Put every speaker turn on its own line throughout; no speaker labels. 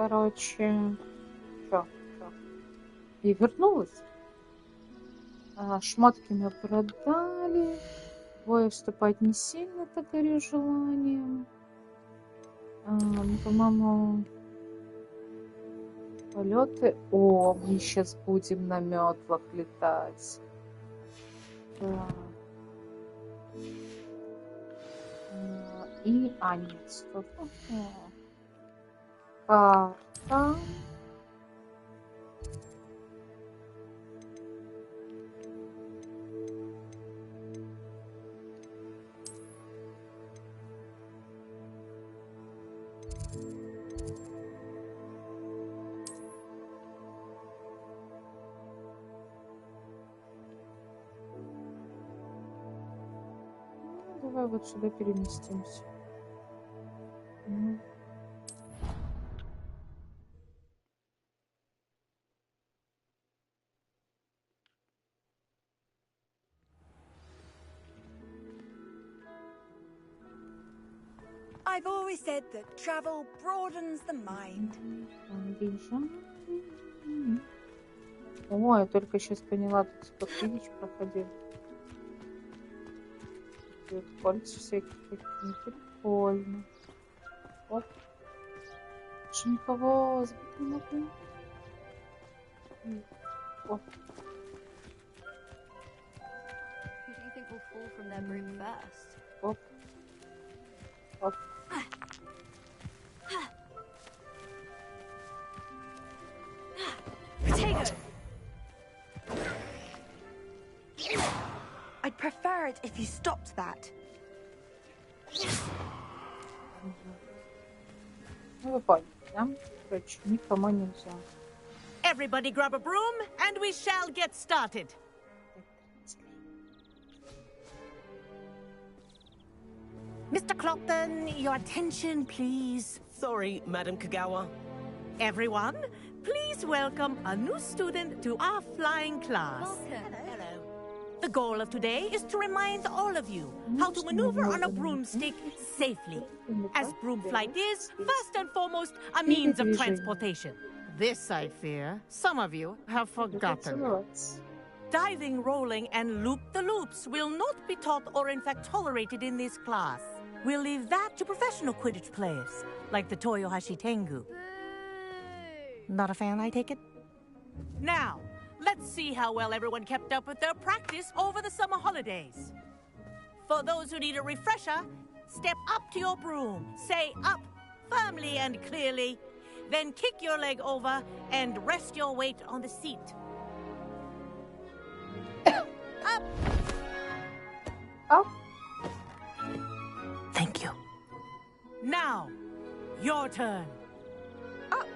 Короче, что? И вернулась. Шмотки мы продали. Двое вступать не сильно-то горю желанием. По-моему, полеты. О, мы сейчас будем на метлах летать. Да. И... нет, стоп. Карта. Давай вот сюда переместимся.
I've always said that travel broadens the mind.
О, я только сейчас поняла, тут спокойнич проходил. Тут кольца всякие такие, прикольно. Оп. Больше никого сбить не могу. Оп.
Who do you think will fall from their broom first?
Оп. Оп.
Potato! I'd prefer it if you stopped that.
Ну, вы поняли, да? Короче, никому нельзя.
Everybody grab a broom and we shall get started. Mr. Clockton, your attention, please.
Sorry, Madam Kagawa.
Everyone, please welcome a new student to our flying class.
Welcome.
Hello. The goal of today is to remind all of you how to maneuver on a broomstick safely, as broom flight is, first and foremost, a means of transportation. This, I fear, some of you have forgotten. Diving, rolling, and loop-the-loops will not be taught or in fact tolerated in this class. We'll leave that to professional Quidditch players, like the Toyohashi Tengu. Not a fan, I take it? Now, let's see how well everyone kept up with their practice over the summer holidays. For those who need a refresher, step up to your broom, say up firmly and clearly, then kick your leg over and rest your weight on the seat. Up!
Up!
Thank you. Now, your turn.
Up!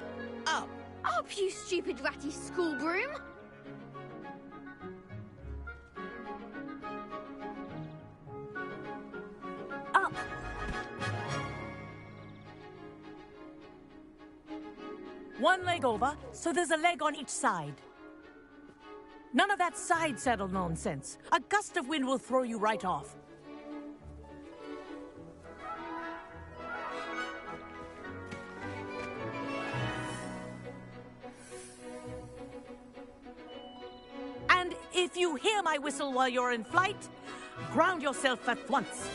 Up!
Up, you stupid ratty school broom! Up!
One leg over, so there's a leg on each side. None of that side saddle nonsense. A gust of wind will throw you right off. And if you hear my whistle while you're in flight, ground yourself at once.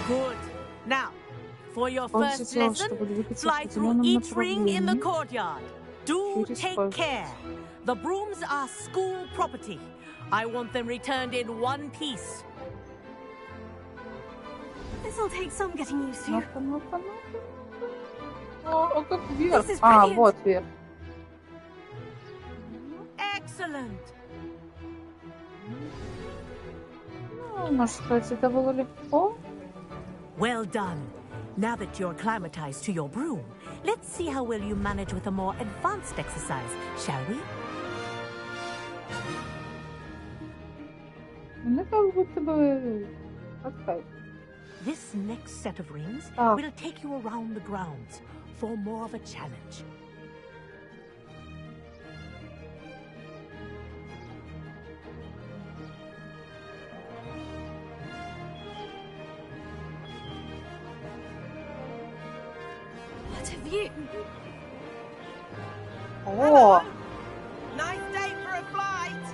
Good. Now, for your first lesson, fly through each ring in the courtyard. Do take care. The brooms are school property. I want them returned in one piece.
This'll take some getting used to.
О, как вверх.
This is
А,
brilliant.
вот вверх.
Excellent.
Ну, можно сказать, это было легко.
Well done. Now that you're acclimatized to your broom, let's see how well you manage with a more advanced exercise, shall we?
Ну, как будто бы... Отдай.
This next set of rings
Ah.
will take you around the grounds for more of a challenge.
What a view.
О,
Nice day for a flight.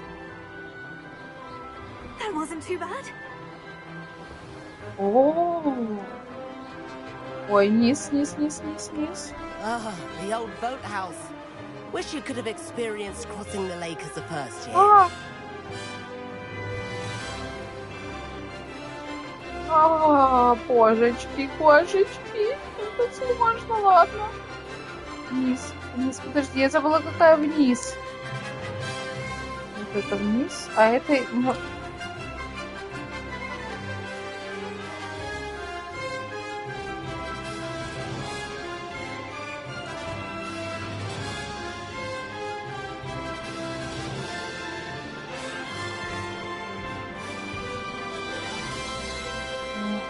That wasn't too bad.
о. Ой, низ.
Ah, the old boathouse. Wish you could have experienced crossing the lake as a first year.
А, божечки. Это сложно, ладно. Вниз, подожди, я забыла, какая вниз. Вот это вниз, а это...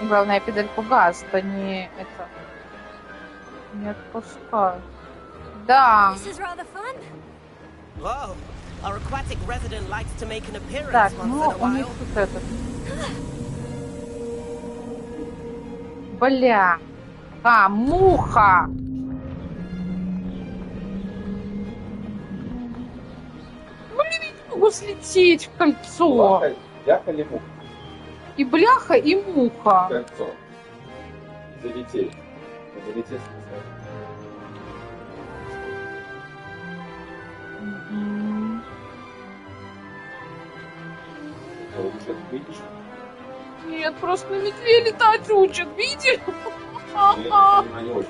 Главное, педальку газ, то не это... Не отпускаю. Да.
This is rather fun.
Whoa, our aquatic resident likes to make an appearance
Так,
once
ну
in a
у них
while.
тут этот... Бля. А, муха! Блин, я не могу слететь в кольцо.
Бляха или муха?
И бляха, и муха.
Кольцо. Залететь. Залететь
Мгм.
Лучше видишь?
Нет, просто на метле летать учат, видишь?
Они очень просто.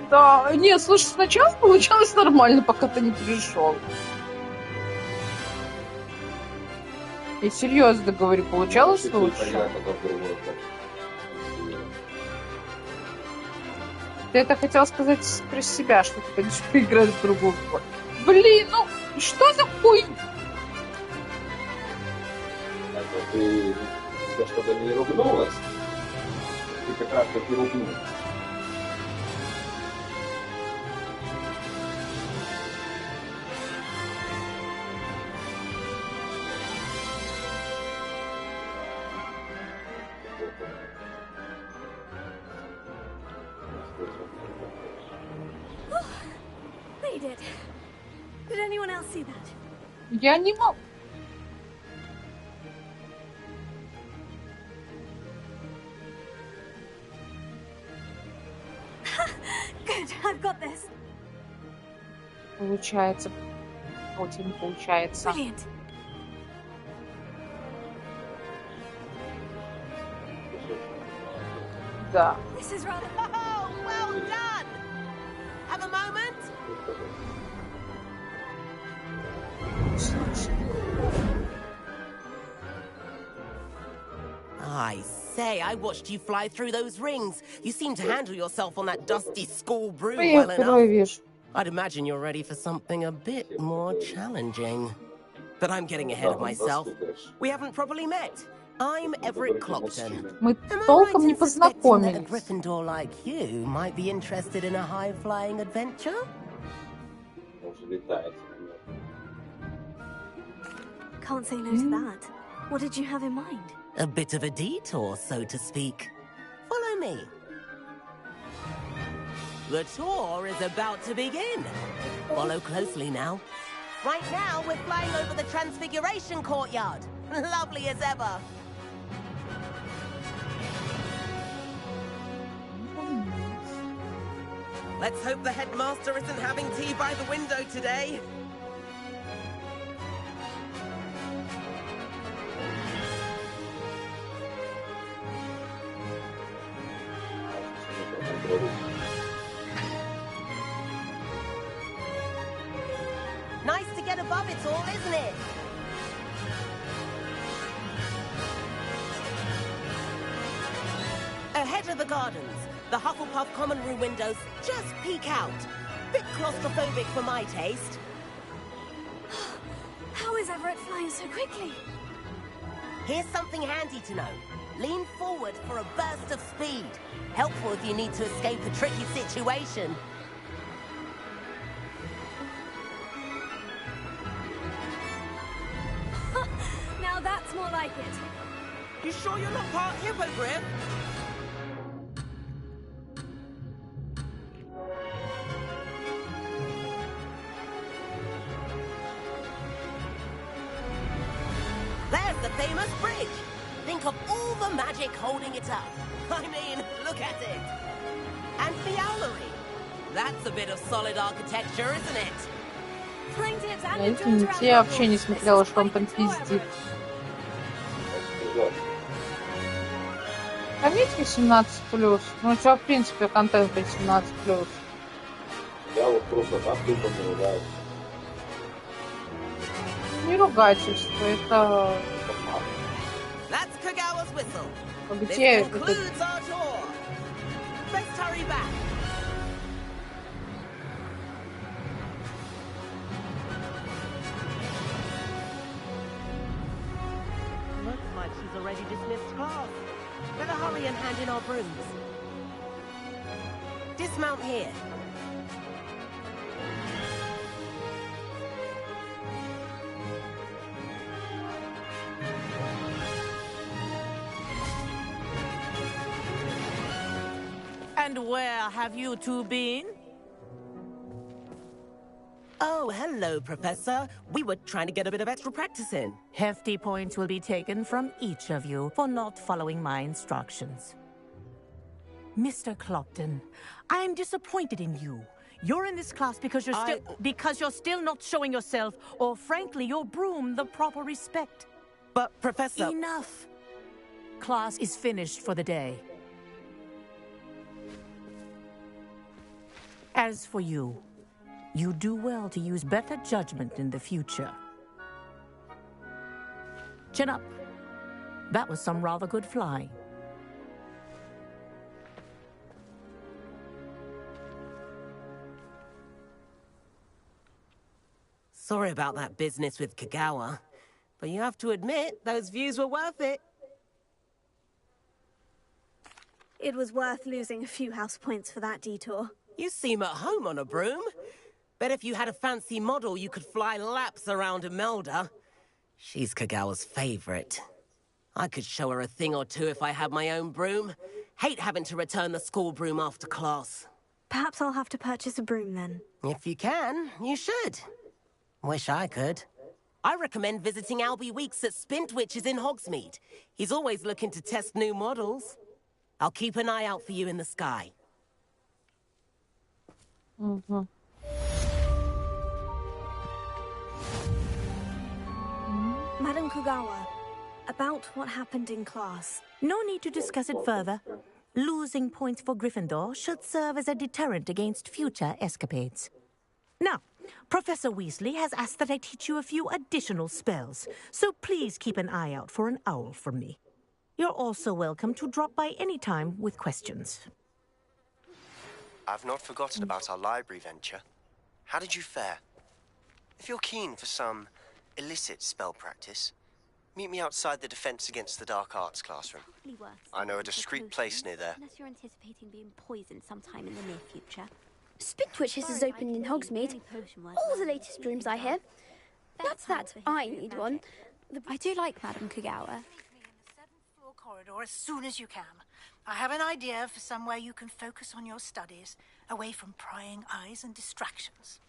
Да, нет, слушай, сначала получалось нормально, пока ты не пришел. Я серьезно говорю, получалось
Чуть-чуть
лучше.
понятно, как другое хочешь.
Ты это хотел сказать про себя, что ты хочешь поиграть в другую игру. Блин, ну что за хуй?
Так вот, ты чтобы не ругнулась, ты как раз таки ругнулась.
They did. Did anyone else see that?
Я не могу.
Good, I've got this.
Получается. Вот и не получается.
Brilliant.
Да.
This is rather...
Oh, well done. Have a moment. I say, I watched you fly through those rings. You seem to handle yourself on that dusty school broom
Я
well
впервые
enough.
вижу.
I'd imagine you're ready for something a bit more challenging. But I'm getting ahead of myself. We haven't properly met. I'm Everett Clopton.
Мы
Am I
толком
right
не
in suspecting that a
познакомились.
Gryffindor like you might be interested in a high-flying adventure?
Уже летаете.
Can't say no to that. What did you have in mind?
A bit of a detour, so to speak. Follow me. The tour is about to begin. Follow closely now. Right now, we're flying over the Transfiguration Courtyard. Lovely as ever. Let's hope the headmaster isn't having tea by the window today. Nice to get above it all, isn't it? Ahead of the gardens, the Hufflepuff common room windows just peek out. Bit claustrophobic for my taste.
How is Everett flying so quickly?
Here's something handy to know. Lean forward for a burst of speed. Helpful if you need to escape a tricky situation.
Now that's more like it.
You sure you're not part Hippogriff? famous bridge. Think of all the magic holding it up. I mean, look at it. And the owlery. That's a bit of solid architecture, isn't it?
Извините, я вообще не смотрела, что он там пиздит. Там есть 18+. Ну, что, в принципе, контент 18+.
Я вот просто так тупо не ругаюсь.
Не ругательство, это...
That's Kagawa's whistle.
Где
This concludes our tour. Let's hurry back. Looks like she's already dismissed class. Better hurry and hand in our brooms. Dismount here.
And where have you two been?
Oh, hello, Professor. We were trying to get a bit of extra practice in.
Hefty points will be taken from each of you for not following my instructions. Mr. Clopton, I am disappointed in you. You're in this class because you're still not showing yourself, or frankly, your broom the proper respect.
But, Professor...
Enough. Class is finished for the day. As for you, you do well to use better judgment in the future. Chin up. That was some rather good flying.
Sorry about that business with Kagawa, but you have to admit, those views were worth it.
It was worth losing a few house points for that detour.
You seem at home on a broom. Bet if you had a fancy model, you could fly laps around Imelda. She's Kagawa's favorite. I could show her a thing or two if I had my own broom. Hate having to return the school broom after class.
Perhaps I'll have to purchase a broom then.
If you can, you should. Wish I could. I recommend visiting Albie Weeks at Spintwitches in Hogsmeade. He's always looking to test new models. I'll keep an eye out for you in the sky.
Madam Kagawa, about what happened in class.
No need to discuss it further. Losing points for Gryffindor should serve as a deterrent against future escapades. Now, Professor Weasley has asked that I teach you a few additional spells, so please keep an eye out for an owl from me. You're also welcome to drop by any time with questions.
I've not forgotten about our library venture. How did you fare? If you're keen for some illicit spell practice, meet me outside the Defense Against the Dark Arts classroom. I know a discreet place near there.
Unless you're anticipating being poisoned sometime in the near future. Spintwitches is open in Hogsmeade. All the latest rooms, I hear. Not that I need one. I do like Madam Kagawa.
Corridor as soon as you can. I have an idea for somewhere you can focus on your studies, away from prying eyes and distractions.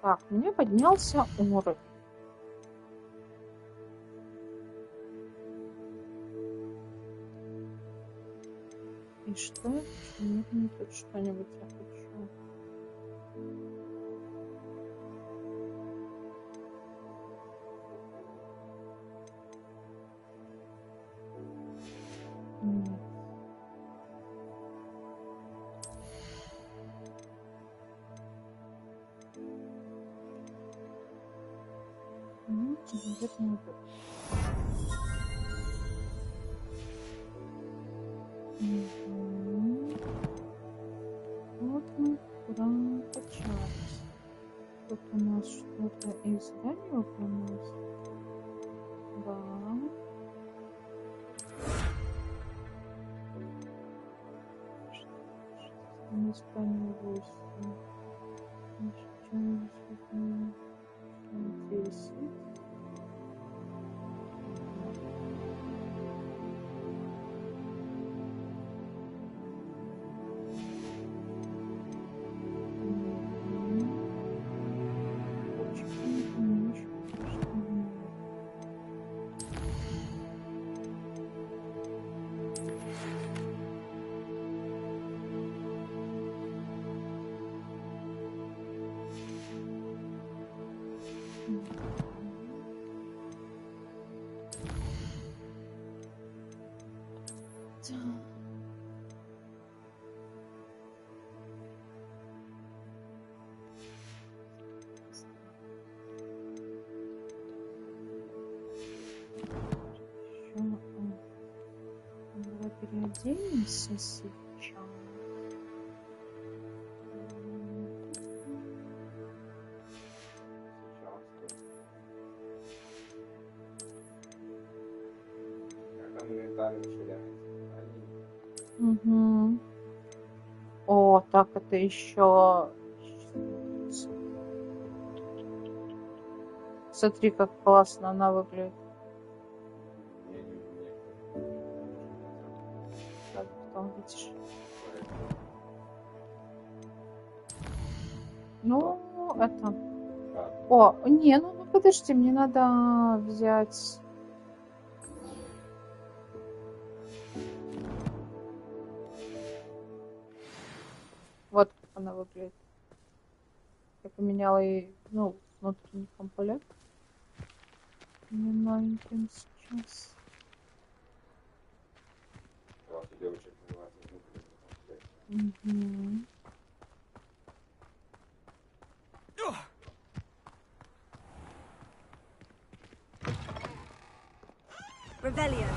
Так, у меня поднялся уровень. И что? Почему тут что-нибудь я хочу? Обязательно тут. Вот мы прокачались. Тут у нас что-то из здания выполнилось. Да. Что-то на здание 8. Что 10. Давай переоденемся сейчас. Угу. О, так это еще. Смотри, как классно она выглядит. Да, потом видишь. Ну, это. О, не, ну подожди, мне надо взять. Вот как она выглядит. Я поменяла ей, ну, внутренний комплект. Не новеньким сейчас. Угу.
Revelio.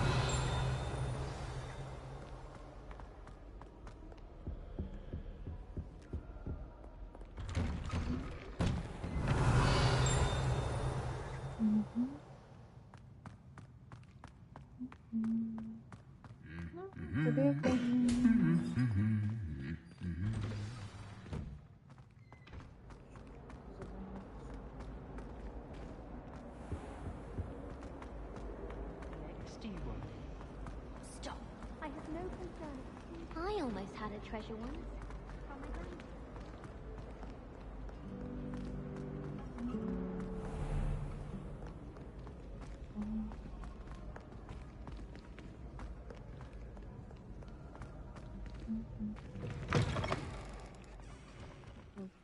Stop. I have no concern. I almost had a treasure once. From my grandma.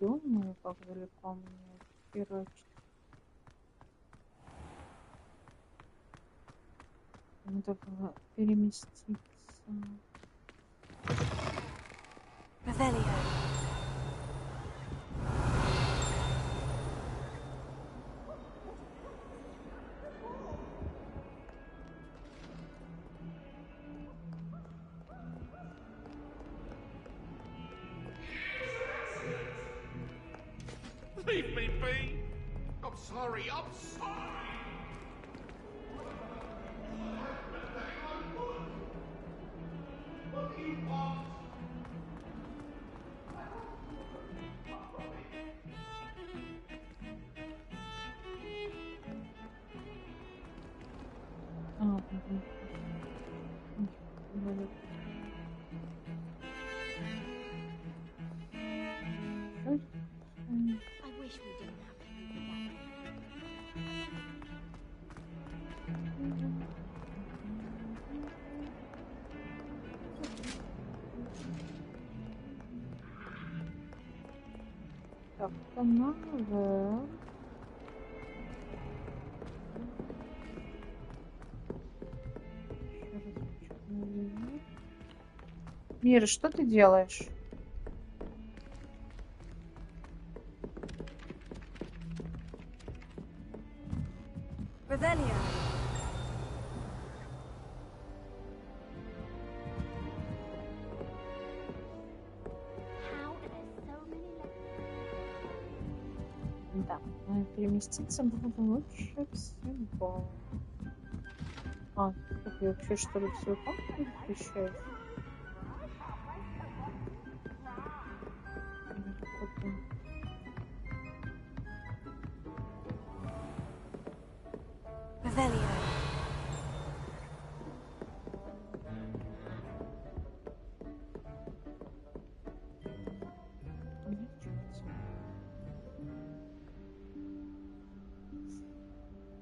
Ё-моё, как далеко мне херачить. Надо было переместиться.
Revelio.
Leave me be! I'm sorry, I'm sorry! What do you want?
I wish we didn't have to move that way.
Так, это наверх. Еще раз чуть наверх. Мира, что ты делаешь?
Revelio.
How are there so many left?
Да, переместиться было бы лучше всего. А, так я вообще что ли все там перемещаюсь?
Revelio.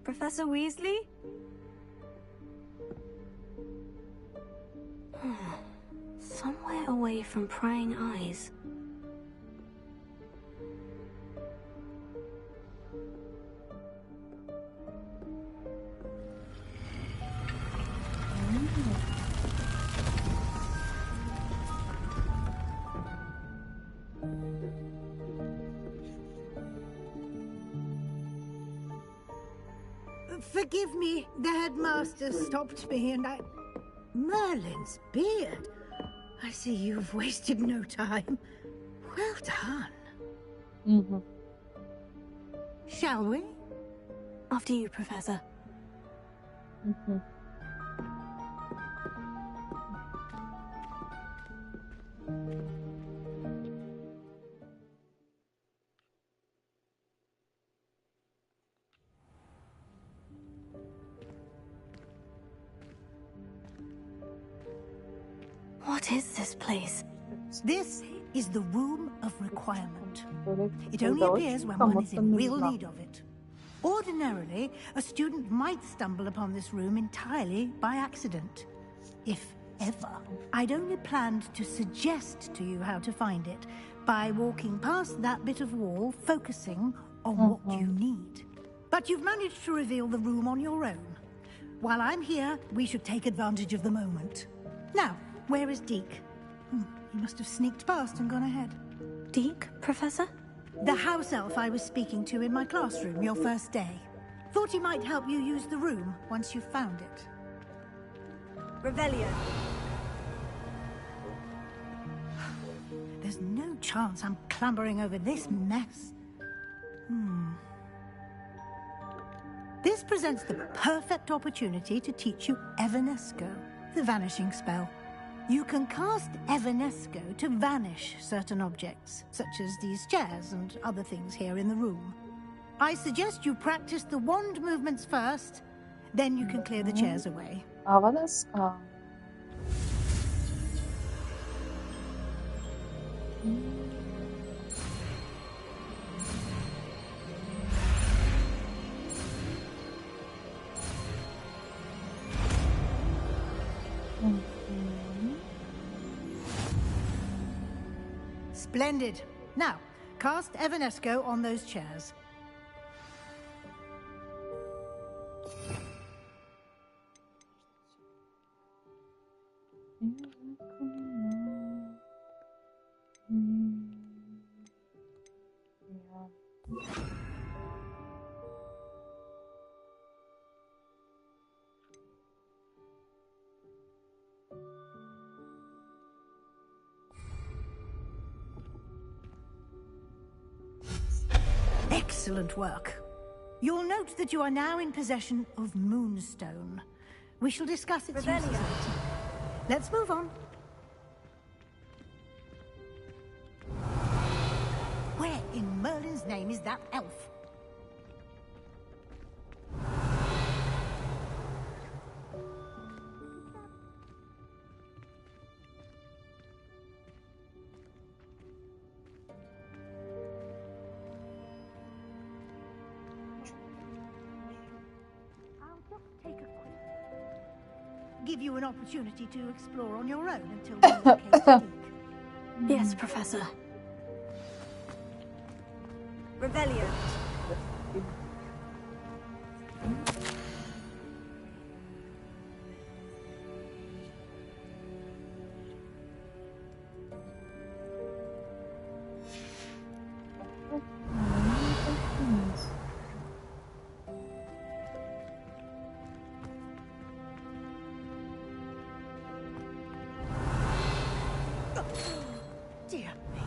Professor Weasley? Somewhere away from prying eyes.
Forgive me. The headmaster stopped me and I... Merlin's beard. I see you've wasted no time. Well done. Shall we?
After you, Professor. What is this place?
This is the Room of Requirement. It only appears when one is in real need of it. Ordinarily, a student might stumble upon this room entirely by accident. If ever. I'd only planned to suggest to you how to find it by walking past that bit of wall, focusing on what you need. But you've managed to reveal the room on your own. While I'm here, we should take advantage of the moment. Now, where is Deke? He must have sneaked past and gone ahead.
Deke, Professor?
The house elf I was speaking to in my classroom your first day. Thought he might help you use the room once you've found it.
Revelio.
There's no chance I'm clambering over this mess. This presents the perfect opportunity to teach you Evanesco, the vanishing spell. You can cast Evanesco to vanish certain objects, such as these chairs and other things here in the room. I suggest you practice the wand movements first, then you can clear the chairs away.
Evanesco.
Splendid. Now, cast Evanesco on those chairs. Excellent work. You'll note that you are now in possession of Moonstone. We shall discuss its uses later. Let's move on. Where in Merlin's name is that elf? Give you an opportunity to explore on your own until we locate Deke.
Yes, Professor. Revelio.
Dear me.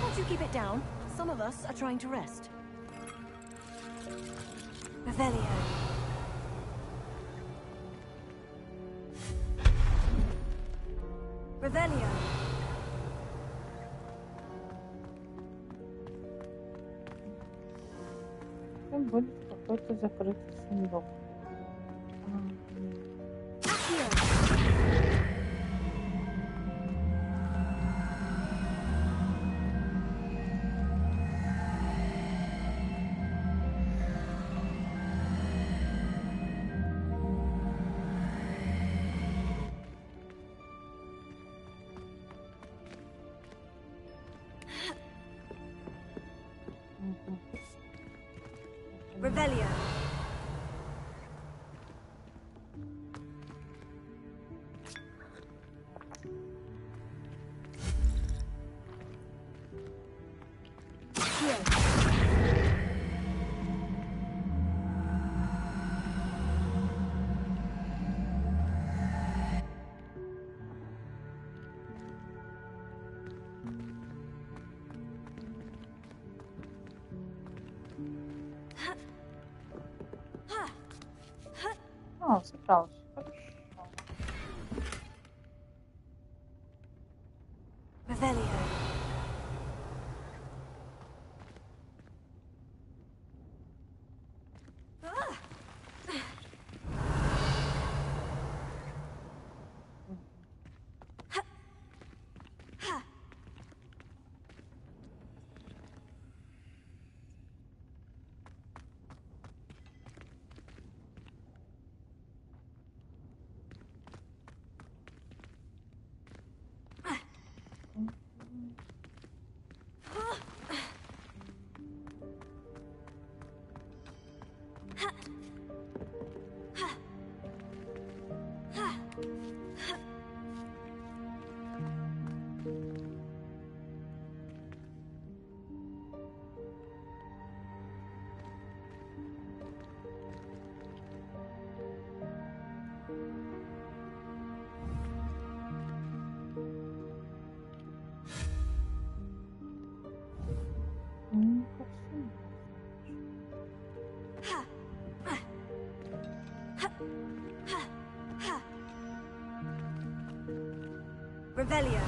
Can't you keep it down? Some of us are trying to rest.
Revelio. Revelio.
Там будет какой-то закрытый сундук.
Revelio.
А, собрался. Хорошо.
Revelio. Revelio.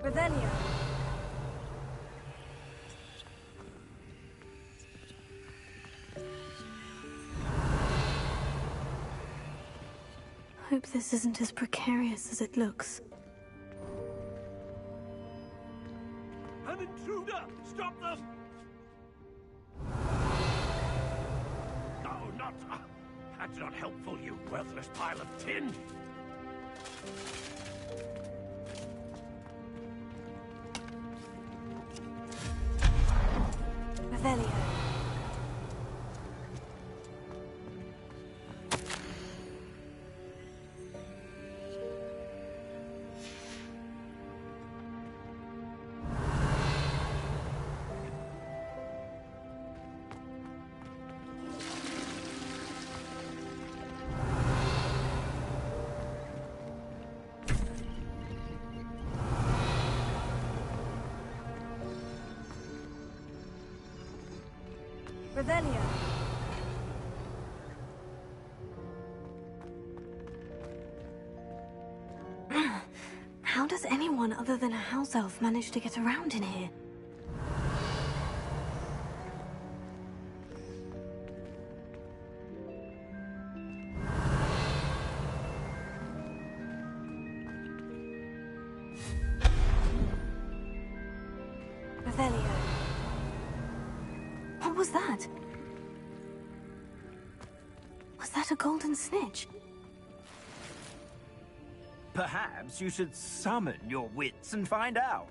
Revelio.
Hope this isn't as precarious as it looks.
An intruder! Stop them! Oh, not... that's not helpful, you worthless pile of tin!
Revelio. Revelio.
How does anyone other than a house elf manage to get around in here?
Revelio.
What was that? Was that a golden snitch?
Perhaps you should summon your wits and find out.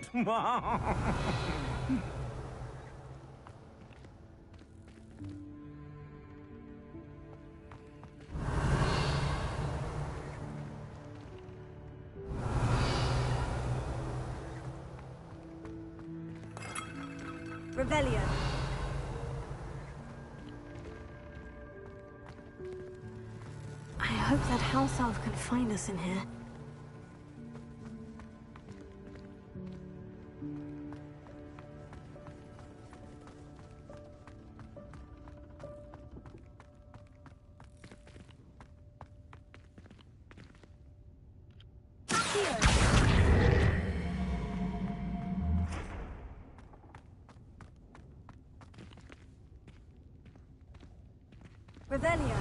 Revelio.
I
hope that house elf can find us in here. Revelio.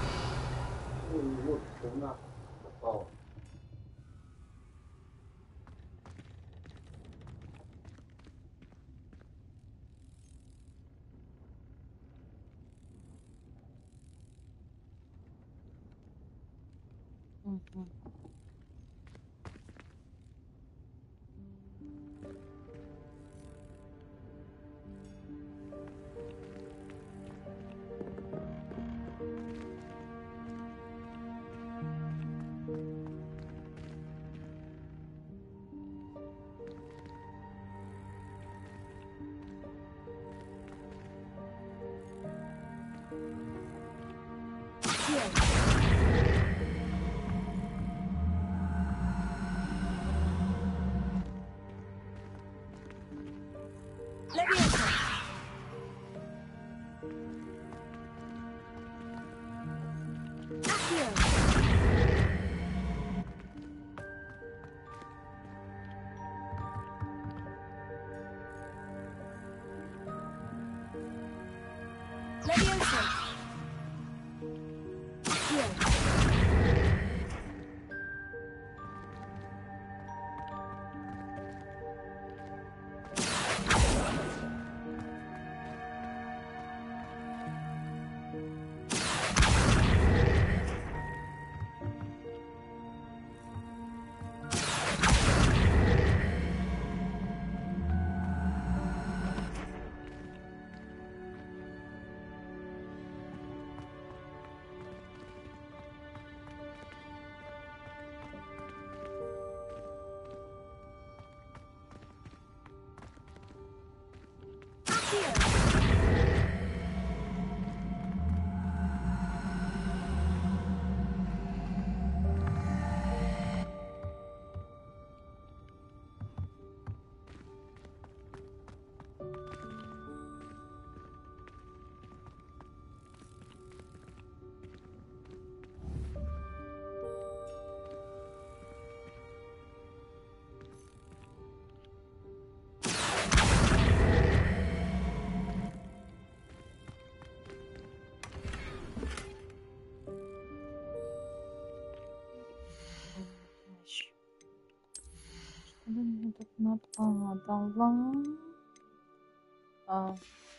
Тут нападала.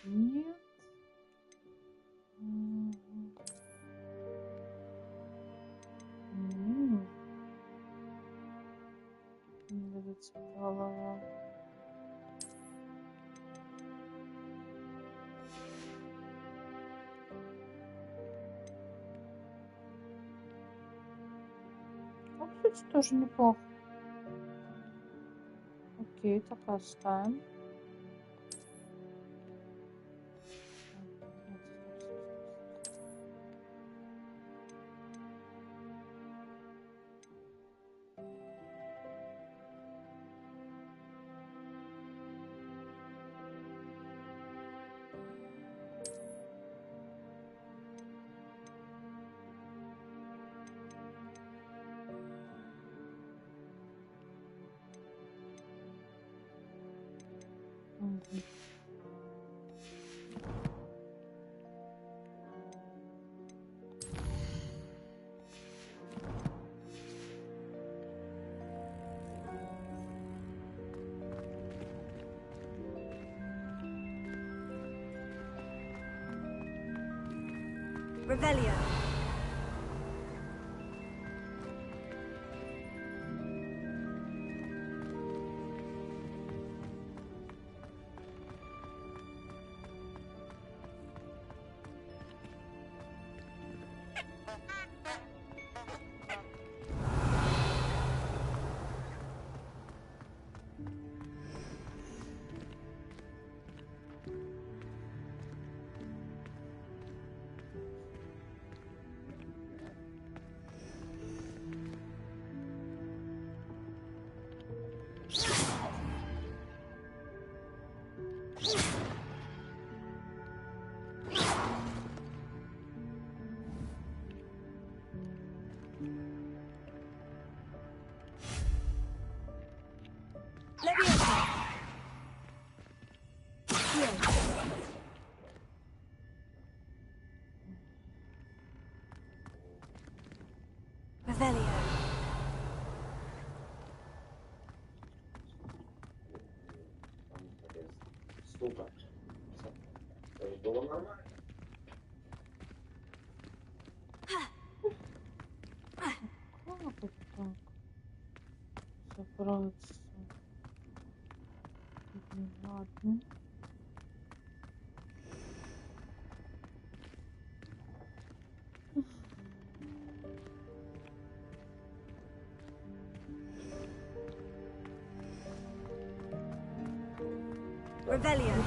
Нет. Не зацепала. Ну, кстати, тоже неплохо. Окей, так оставим.
Revelio.
Супер. Это было нормально.
Как это так? Собраться. Ладно.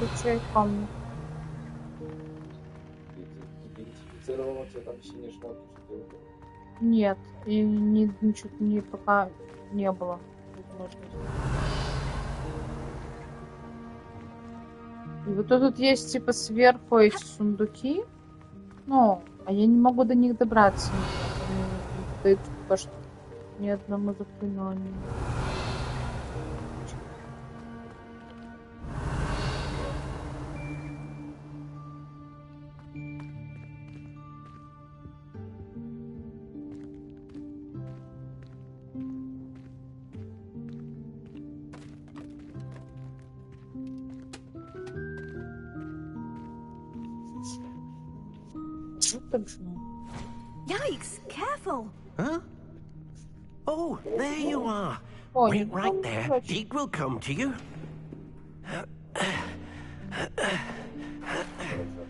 Изучай камни.
Идентифицировала тебя там синие шмотки, что ты...
Нет, и ничего не пока не было возможности. И вот тут есть типа сверху эти сундуки. Ну, а я не могу до них добраться. Они не дают пока что ни одному заклинанию.
Yikes! Careful!
Huh? Oh, there you are. Wait right there. Deke will come to you.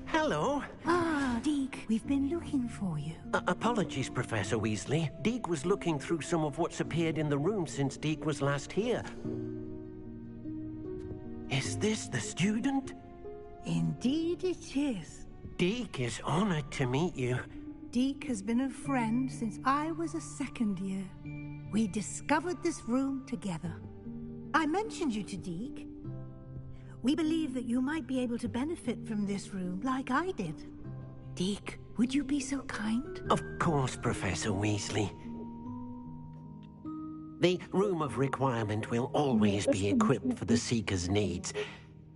Hello.
Ah, Deke, we've been looking for you.
Apologies, Professor Weasley. Deke was looking through some of what's appeared in the room since Deke was last here. Is this the student?
Indeed it is.
Deke is honored to meet you.
Deke has been a friend since I was a second year. We discovered this room together. I mentioned you to Deke. We believe that you might be able to benefit from this room like I did. Deke, would you be so kind?
Of course, Professor Weasley. The Room of Requirement will always be equipped for the Seeker's needs.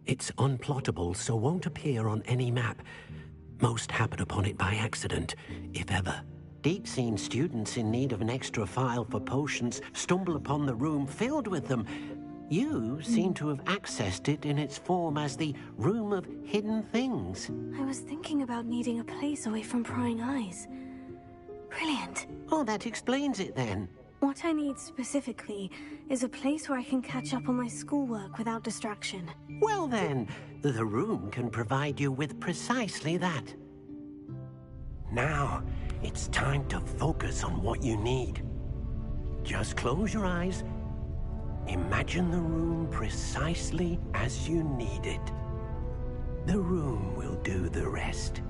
It's unplottable, so won't appear on any map. Most happen upon it by accident, if ever. Deep seen students in need of an extra file for potions stumble upon the room filled with them. You seem to have accessed it in its form as the Room of Hidden Things.
I was thinking about needing a place away from prying eyes. Brilliant.
Oh, that explains it then.
What I need specifically is a place where I can catch up on my schoolwork without distraction.
Well then, the room can provide you with precisely that. Now, it's time to focus on what you need. Just close your eyes. Imagine the room precisely as you need it. The room will do the rest.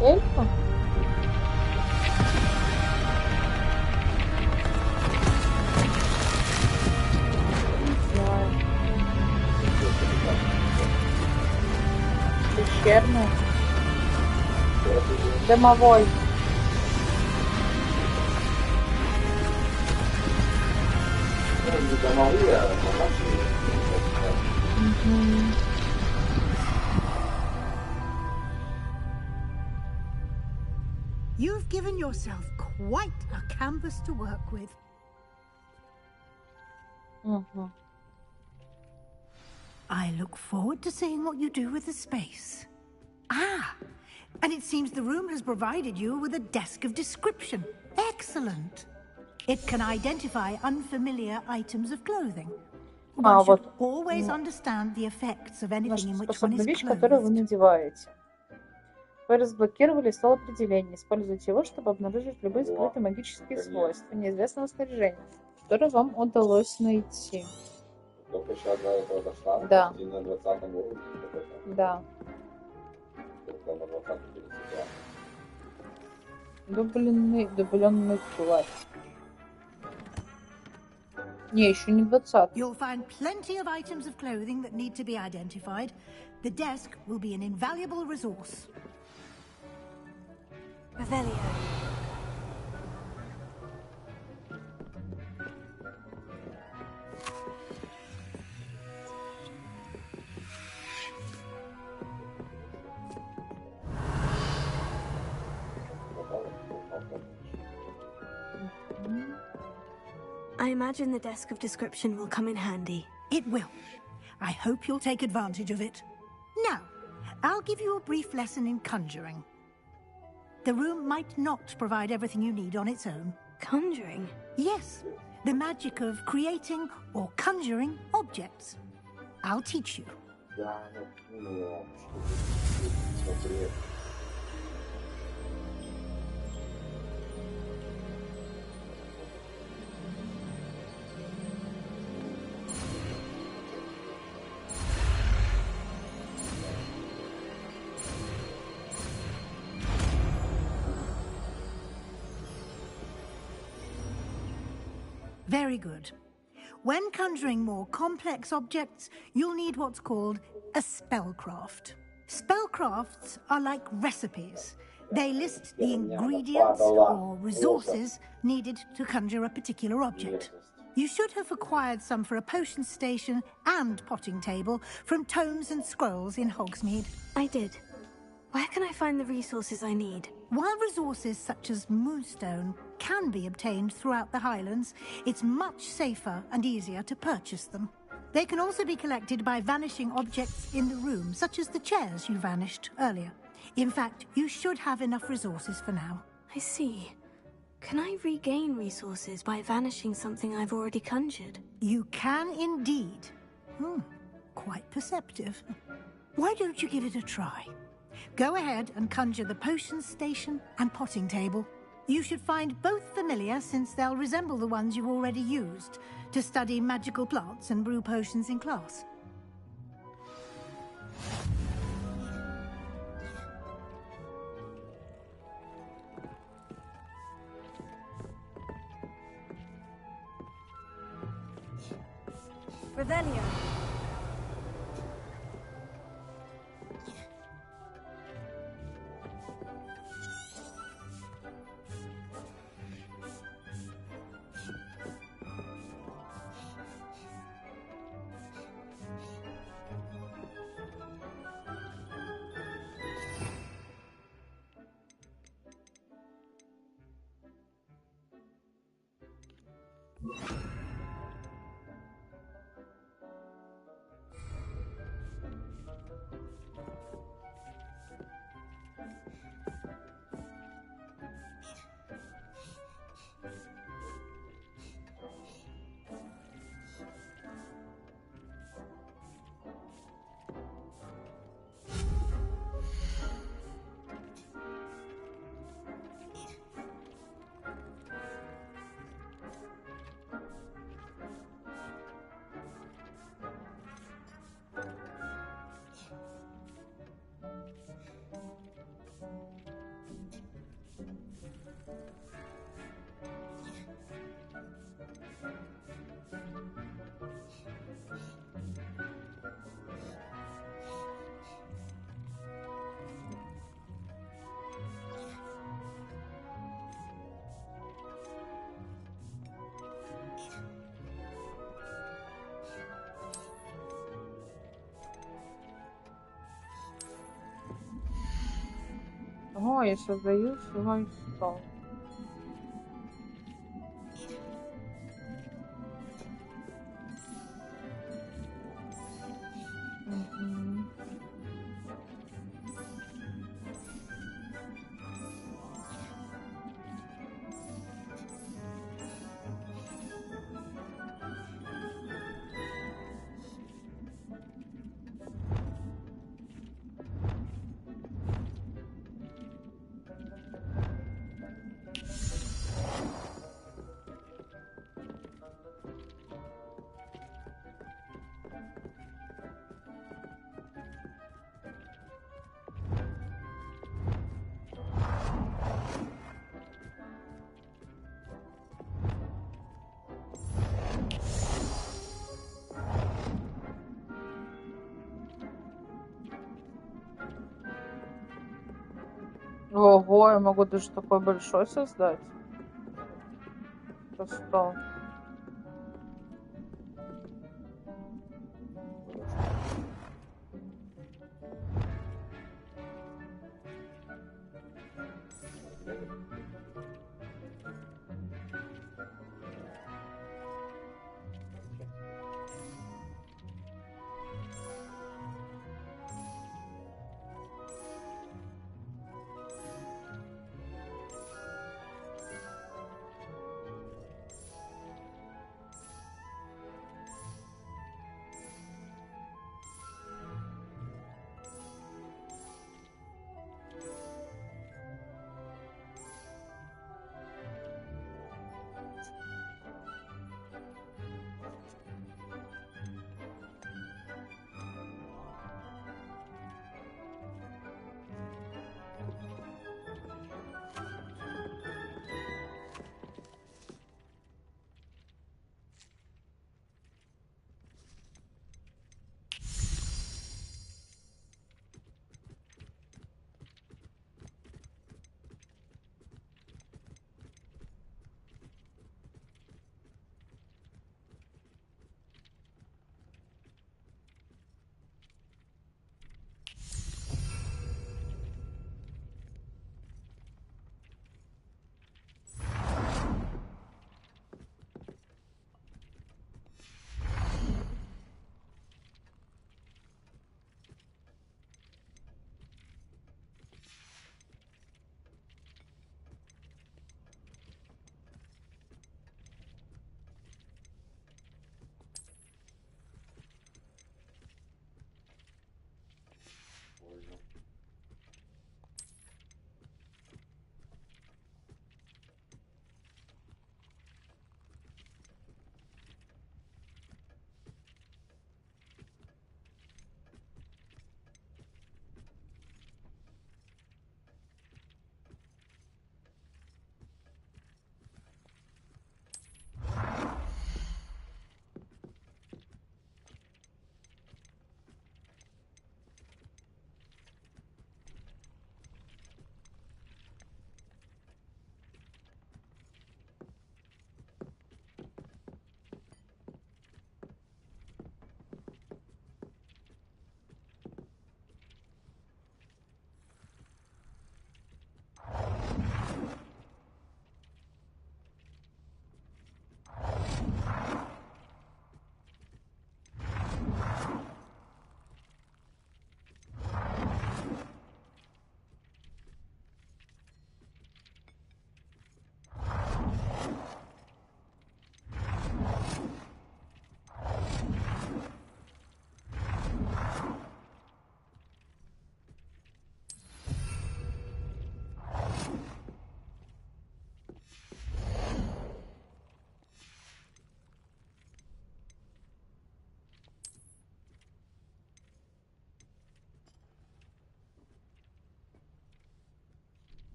Эльфа? Не знаю. Пещерный. Дымовой.
You've given yourself quite a canvas to work with. I look forward to seeing what you do with the space. Ah, and it seems the room has provided you with a desk of description. Excellent. It can identify unfamiliar items of clothing. One should always understand the effects of anything in which one is
вещь, которую вы
clothed.
надеваете. Вы разблокировали стол определений. Используйте его, чтобы обнаружить любые скрытые магические свойства неизвестного снаряжения, которое вам удалось найти.
Только еще одна этого дошла?
Да.
И на 20-м уровне?
Да. Дубленный плащ. Не, еще не 20.
You'll find plenty of items of clothing that need to be identified. The desk will be an invaluable resource.
Revelio. I imagine the desk of description will come in handy.
It will. I hope you'll take advantage of it. Now, I'll give you a brief lesson in conjuring. The room might not provide everything you need on its own.
Conjuring?
Yes, the magic of creating or conjuring objects. I'll teach you. Very good. When conjuring more complex objects, you'll need what's called a spellcraft. Spellcrafts are like recipes. They list the ingredients or resources needed to conjure a particular object. You should have acquired some for a potion station and potting table from tomes and scrolls in Hogsmeade.
I did. Where can I find the resources I need?
While resources such as moonstone can be obtained throughout the Highlands, it's much safer and easier to purchase them. They can also be collected by vanishing objects in the room, such as the chairs you vanished earlier. In fact, you should have enough resources for now.
I see. Can I regain resources by vanishing something I've already conjured?
You can indeed. Quite perceptive. Why don't you give it a try? Go ahead and conjure the potion station and potting table. You should find both familiar, since they'll resemble the ones you've already used to study magical plants and brew potions in class.
Revelio.
О, я создаю свой стол. Ого, я могу даже такой большой создать. Просто.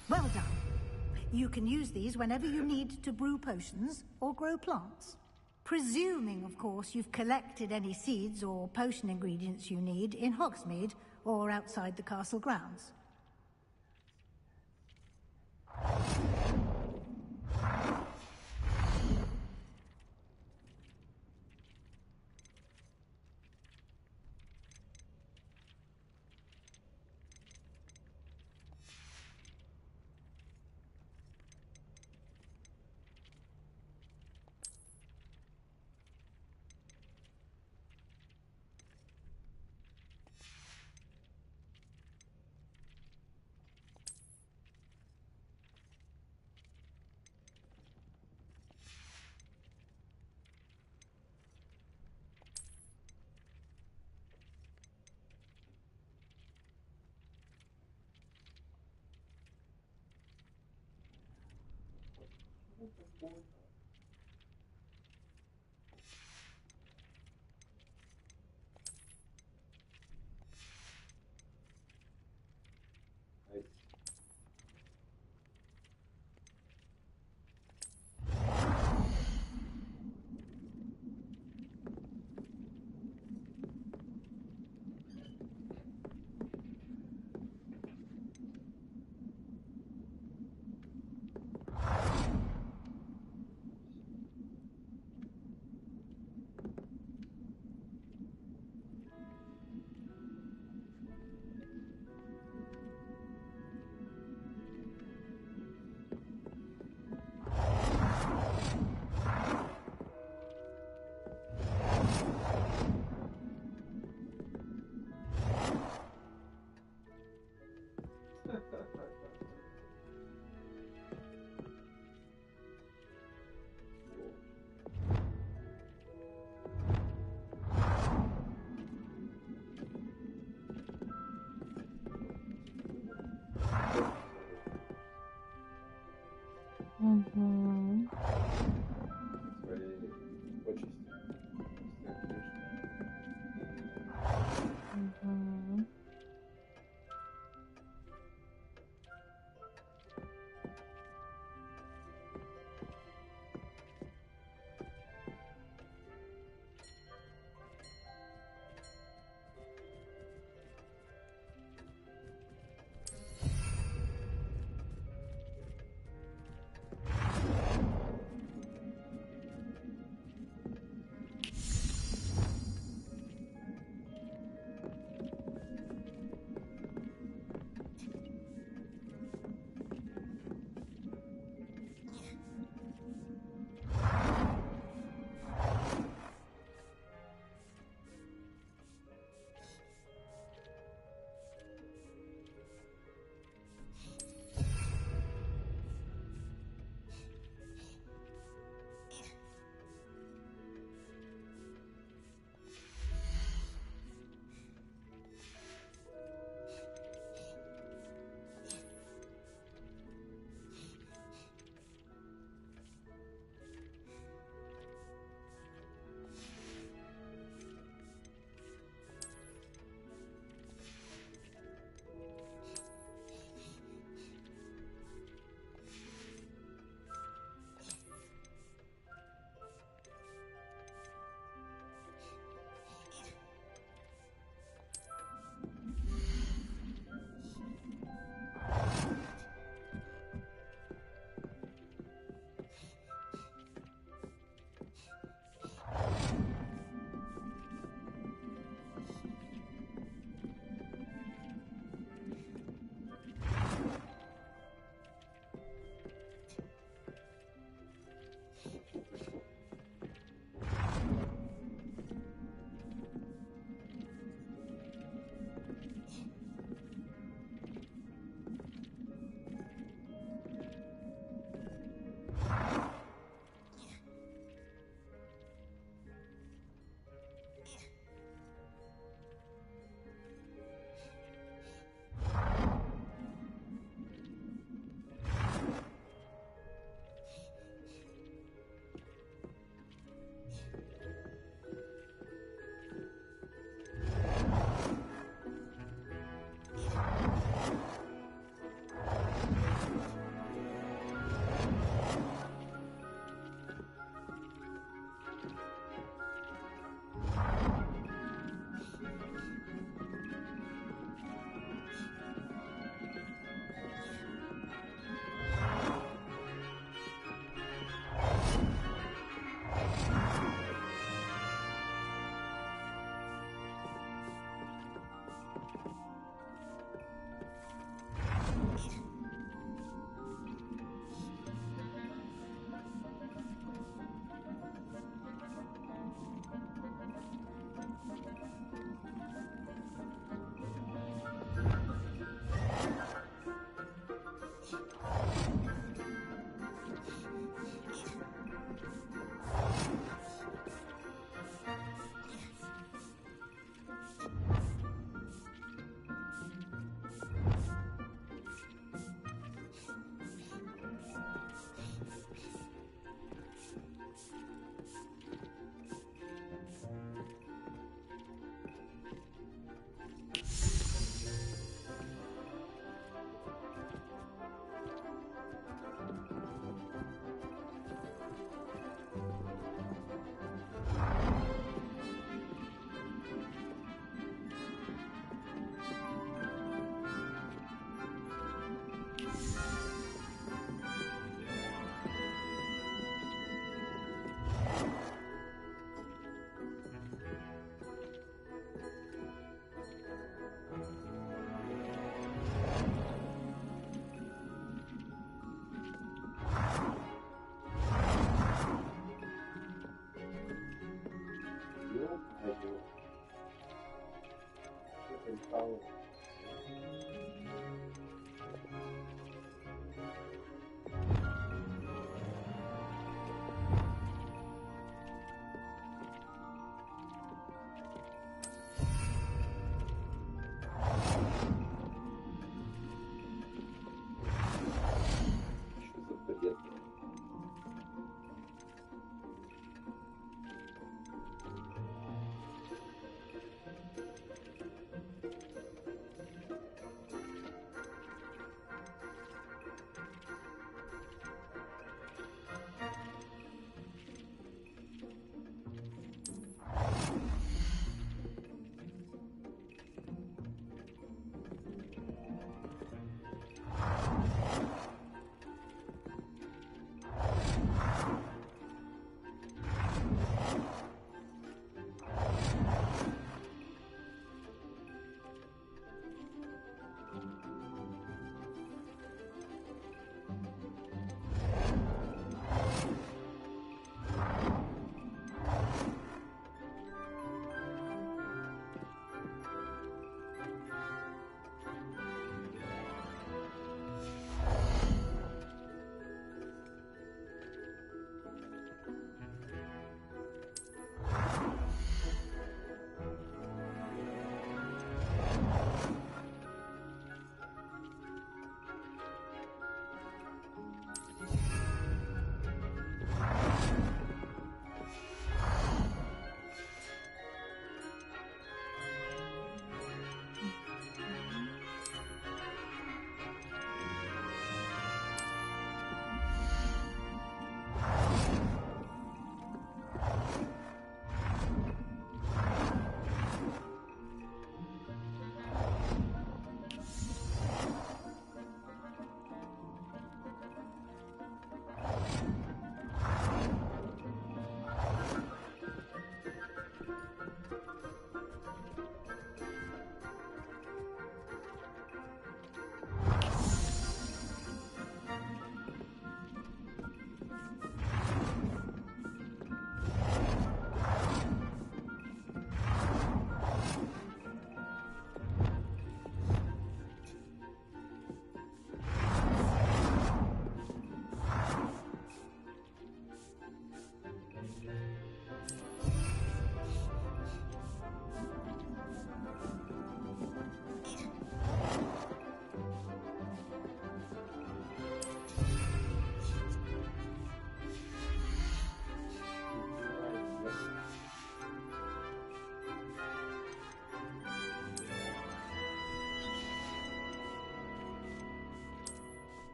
Well done. You can use these whenever you need to brew potions or grow plants. Presuming, of course, you've collected any seeds or potion ingredients you need in Hogsmeade or outside the castle grounds.
Угу. Угу.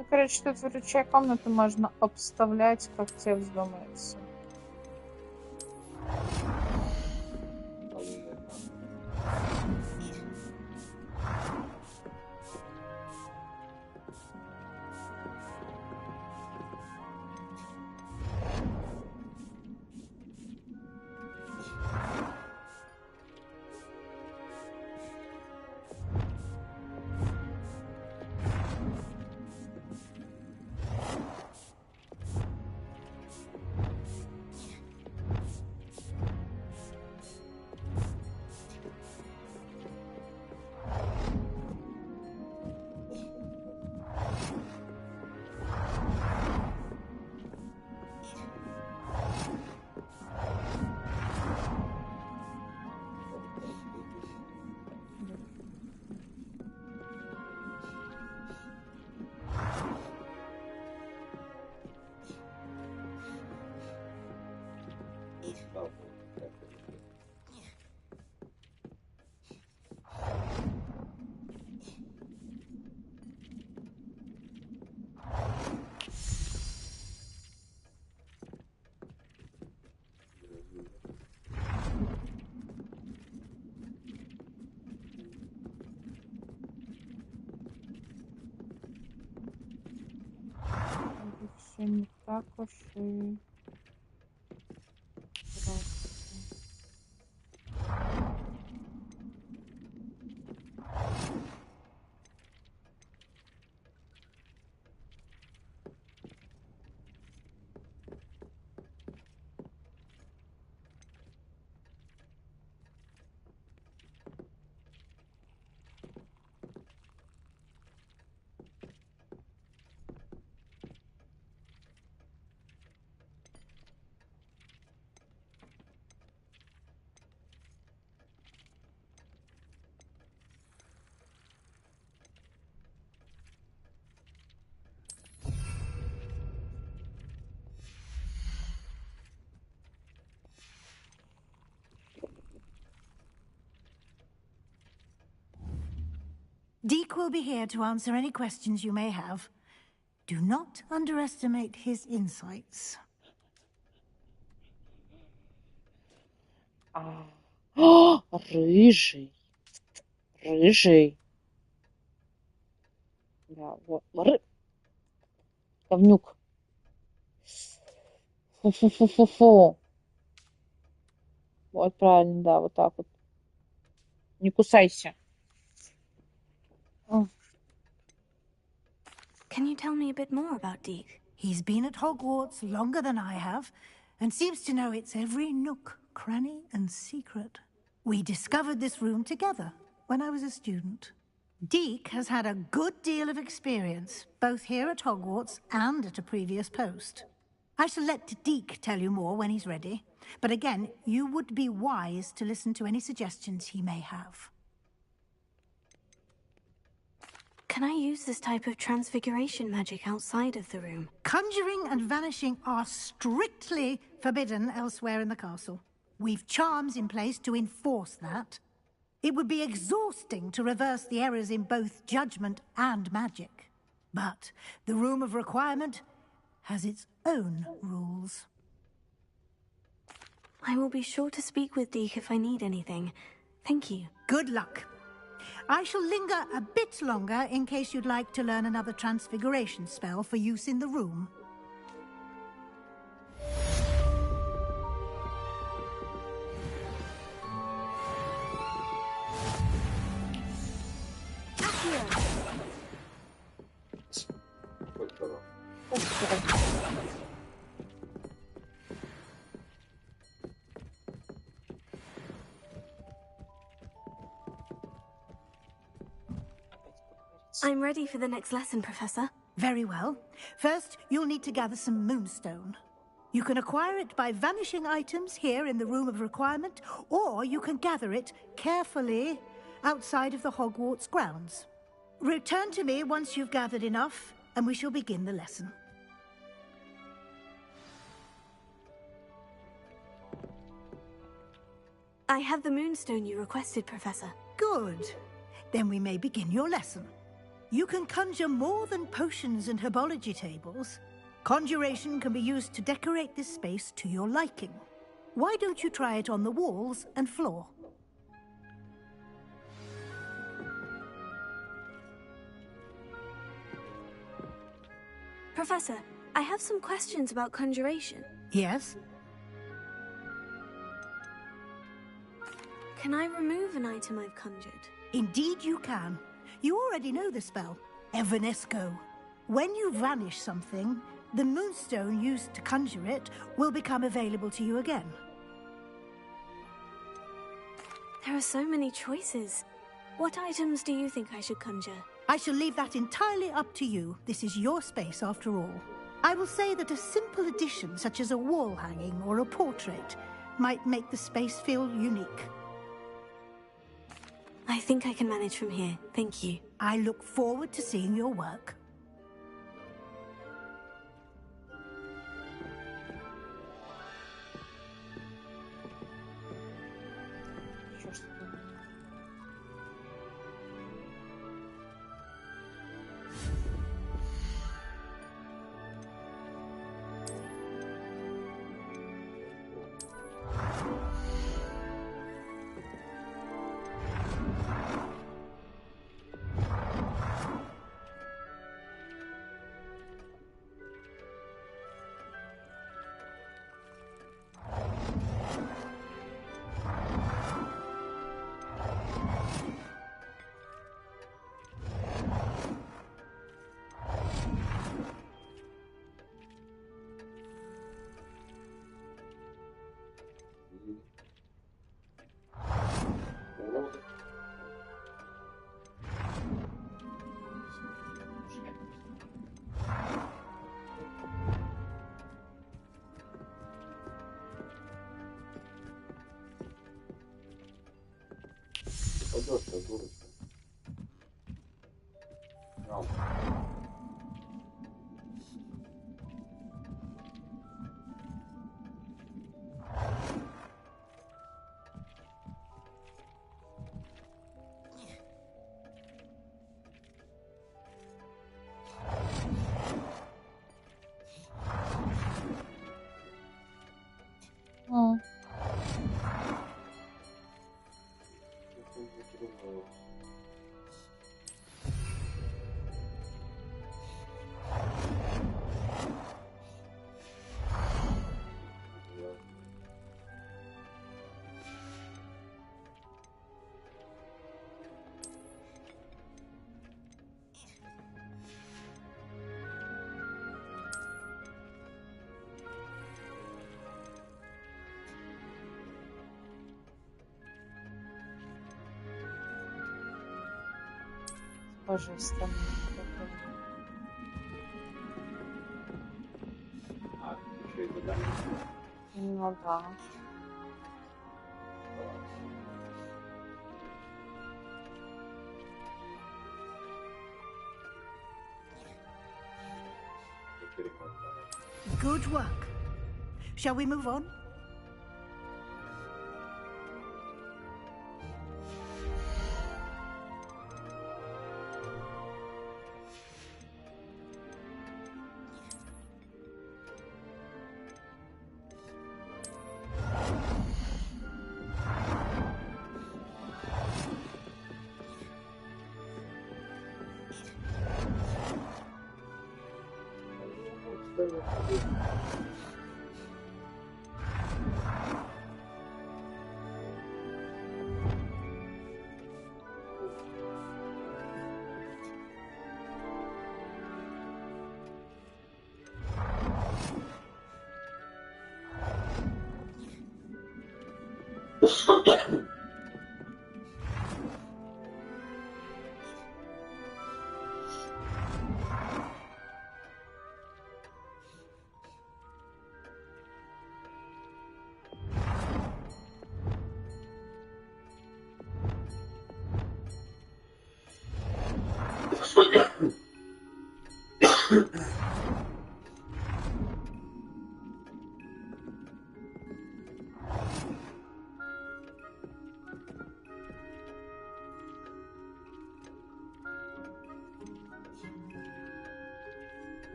Ну, короче, тут выручай комнату можно обставлять, как тебе вздумается. Все не так уж и просто.
Deke will be here to answer any questions you may have. Do not underestimate his insights.
Рыжий. Рыжий. Да, вот. Говнюк. Фу-фу-фу-фу-фу. Вот правильно, да, вот так вот. Не кусайся.
Can you tell me a bit more about Deke?
He's been at Hogwarts longer than I have, and seems to know its every nook, cranny, and secret. We discovered this room together when I was a student. Deke has had a good deal of experience, both here at Hogwarts and at a previous post. I shall let Deke tell you more when he's ready, but again, you would be wise to listen to any suggestions he may have.
Can I use this type of transfiguration magic outside of the room?
Conjuring and vanishing are strictly forbidden elsewhere in the castle. We've charms in place to enforce that. It would be exhausting to reverse the errors in both judgment and magic. But the Room of Requirement has its own rules.
I will be sure to speak with Deke if I need anything. Thank you.
Good luck. I shall linger a bit longer in case you'd like to learn another transfiguration spell for use in the room.
I'm ready for the next lesson, Professor.
Very well. First, you'll need to gather some moonstone. You can acquire it by vanishing items here in the Room of Requirement, or you can gather it carefully outside of the Hogwarts grounds. Return to me once you've gathered enough, and we shall begin the lesson.
I have the moonstone you requested, Professor.
Good. Then we may begin your lesson. You can conjure more than potions and herbology tables. Conjuration can be used to decorate this space to your liking. Why don't you try it on the walls and floor?
Professor, I have some questions about conjuration.
Yes?
Can I remove an item I've conjured?
Indeed you can. You already know the spell, Evanesco. When you vanish something, the moonstone used to conjure it will become available to you again.
There are so many choices. What items do you think I should conjure?
I shall leave that entirely up to you. This is your space after all. I will say that a simple addition such as a wall hanging or a portrait might make the space feel unique.
I think I can manage from here. Thank you.
I look forward to seeing your work.
Божественно.
Еще и задание.
Ну да.
Good work. Shall we move on?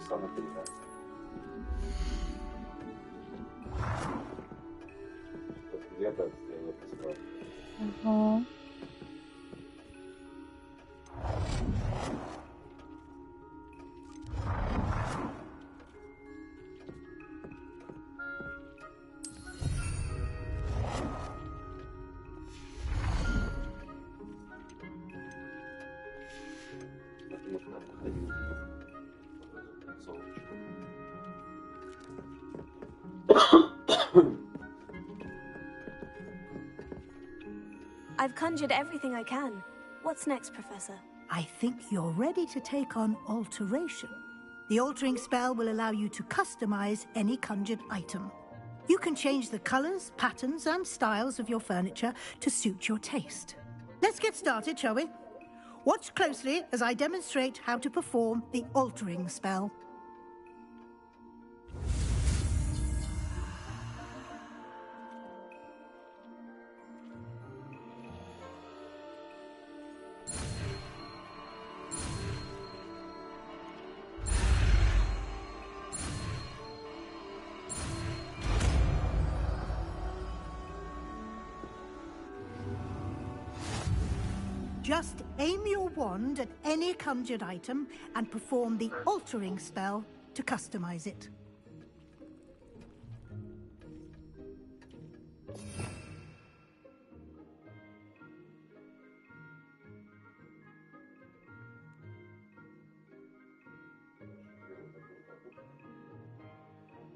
Самое приятное. Где-то сделаю посмотрим.
Угу.
I've conjured everything I can. What's next, Professor?
I think you're ready to take on alteration. The altering spell will allow you to customize any conjured item. You can change the colors, patterns, and styles of your furniture to suit your taste. Let's get started, shall we? Watch closely as I demonstrate how to perform the altering spell. Just aim your wand at any conjured item and perform the altering spell to customize it.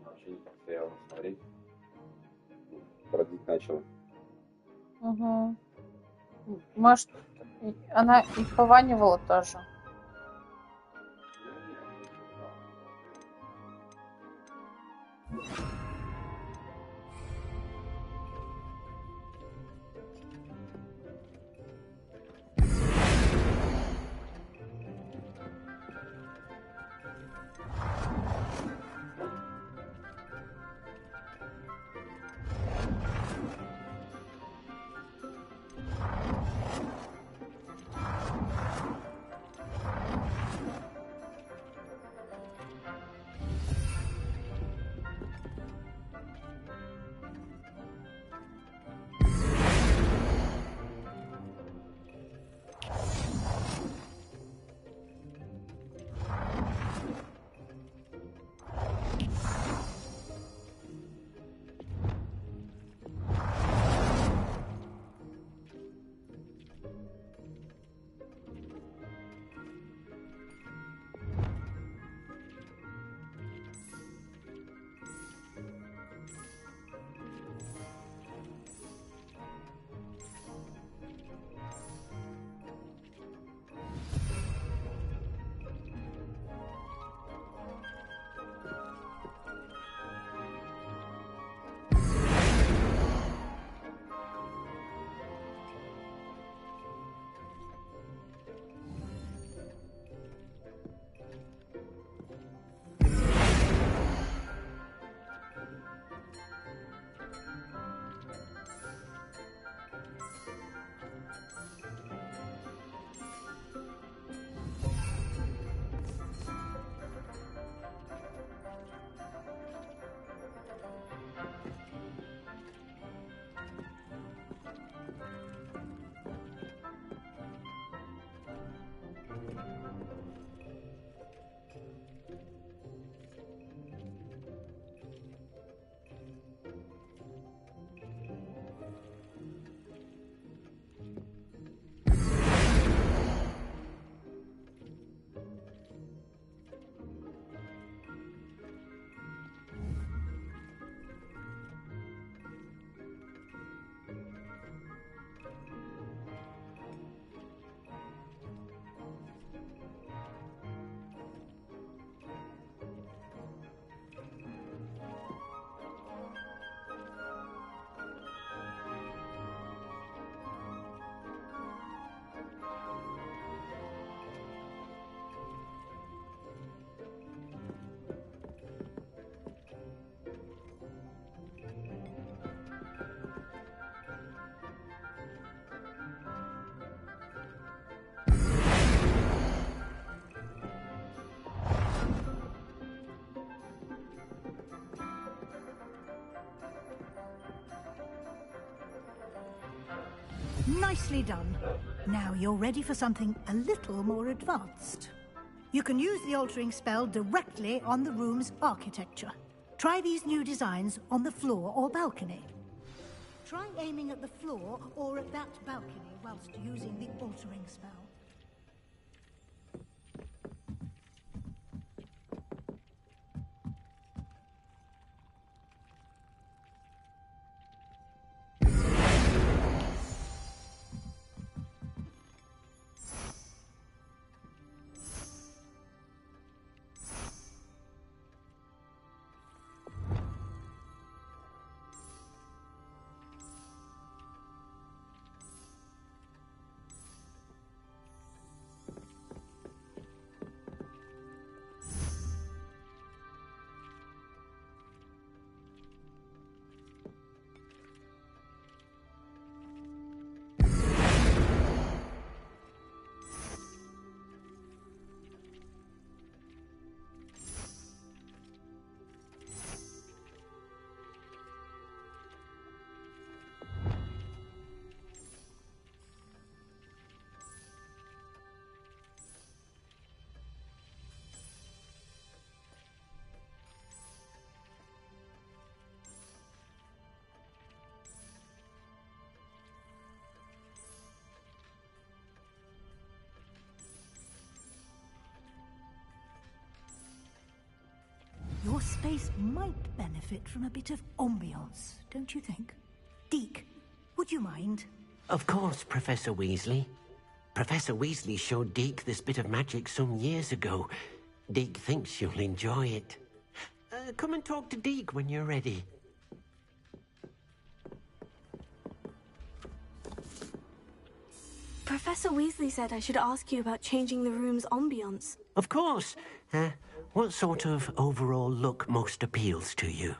Вообще не постоял смотреть. Бродить начал.
Угу. Может, она и пованивала тоже.
Nicely done. Now you're ready for something a little more advanced. You can use the altering spell directly on the room's architecture. Try these new designs on the floor or balcony. Try aiming at the floor or at that balcony whilst using the altering spell. Your space might benefit from a bit of ambiance, don't you think? Deke, would you mind?
Of course, Professor Weasley. Professor Weasley showed Deke this bit of magic some years ago. Deke thinks you'll enjoy it. Come and talk to Deke when you're ready.
Professor Weasley said I should ask you about changing the room's ambiance.
Of course. What sort of overall look most appeals to you?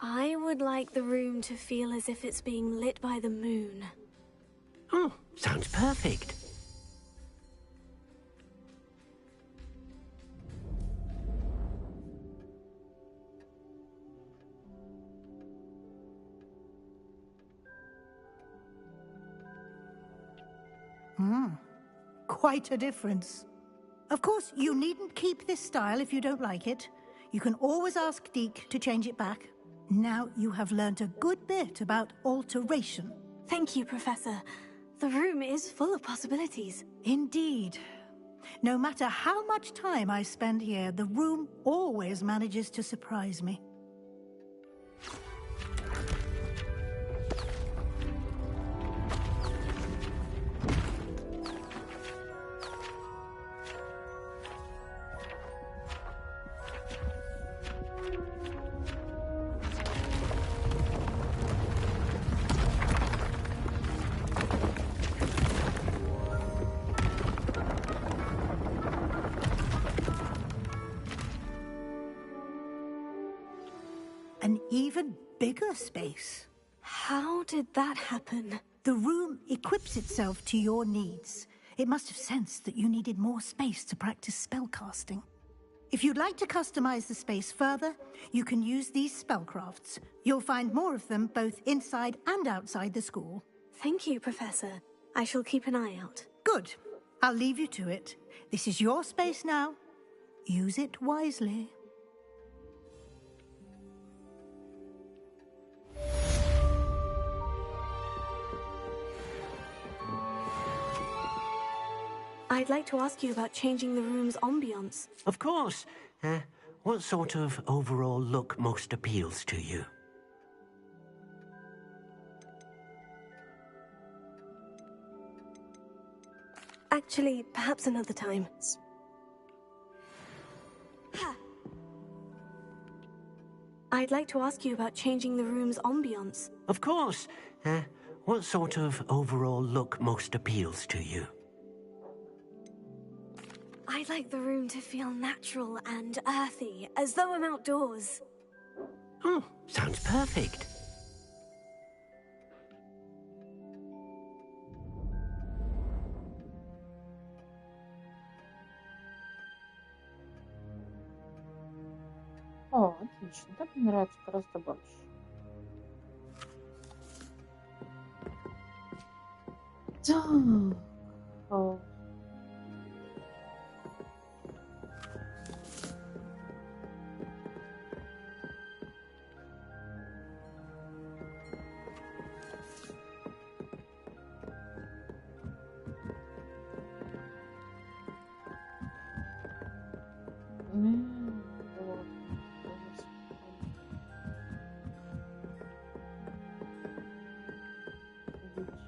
I would like the room to feel as if it's being lit by the moon.
Oh, sounds perfect.
Quite a difference. Of course, you needn't keep this style if you don't like it. You can always ask Deke to change it back. Now you have learnt a good bit about alteration.
Thank you, Professor. The room is full of possibilities.
Indeed. No matter how much time I spend here, the room always manages to surprise me. An even bigger space.
How did that happen?
The room equips itself to your needs. It must have sensed that you needed more space to practice spellcasting. If you'd like to customize the space further, you can use these spellcrafts. You'll find more of them both inside and outside the school.
Thank you, Professor. I shall keep an eye out.
Good. I'll leave you to it. This is your space now. Use it wisely.
I'd like to ask you about changing the room's ambiance.
Of course. What sort of overall look most appeals to you?
Actually, perhaps another time. I'd like to ask you about changing the room's ambiance.
Of course. What sort of overall look most appeals to you?
I'd like the room to feel natural and earthy, as though I'm outdoors.
Oh, sounds perfect.
О, отлично. Так мне нравится гораздо больше. Так. О. Вот.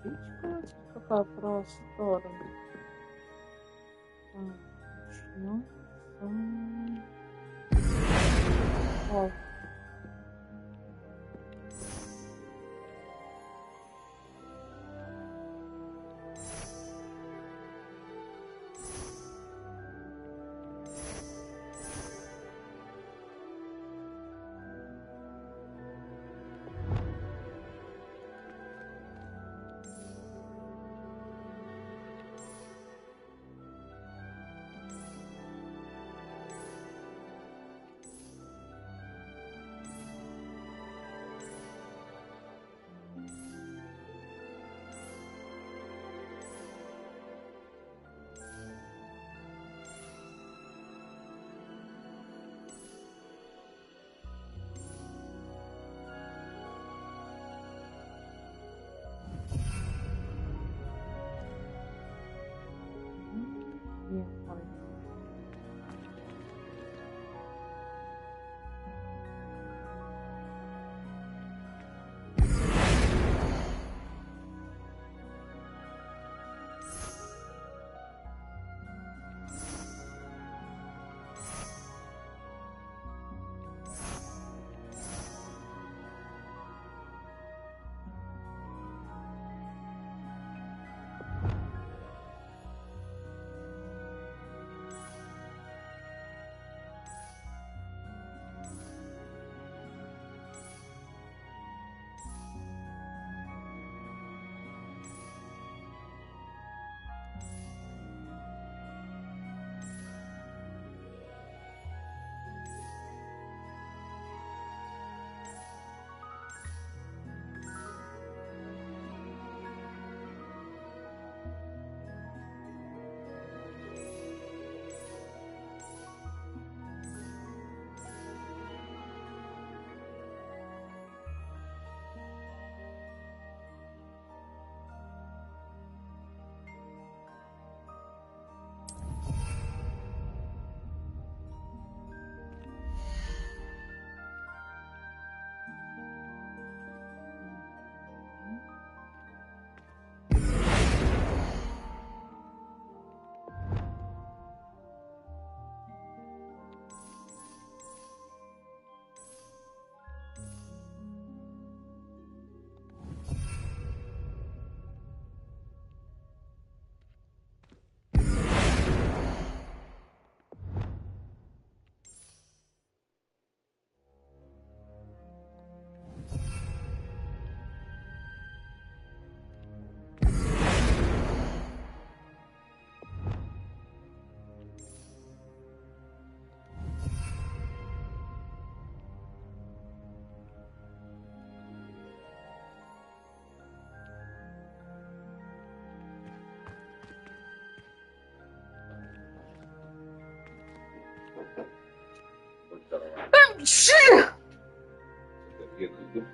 Ячейка, какая просторная. Начнем с... О.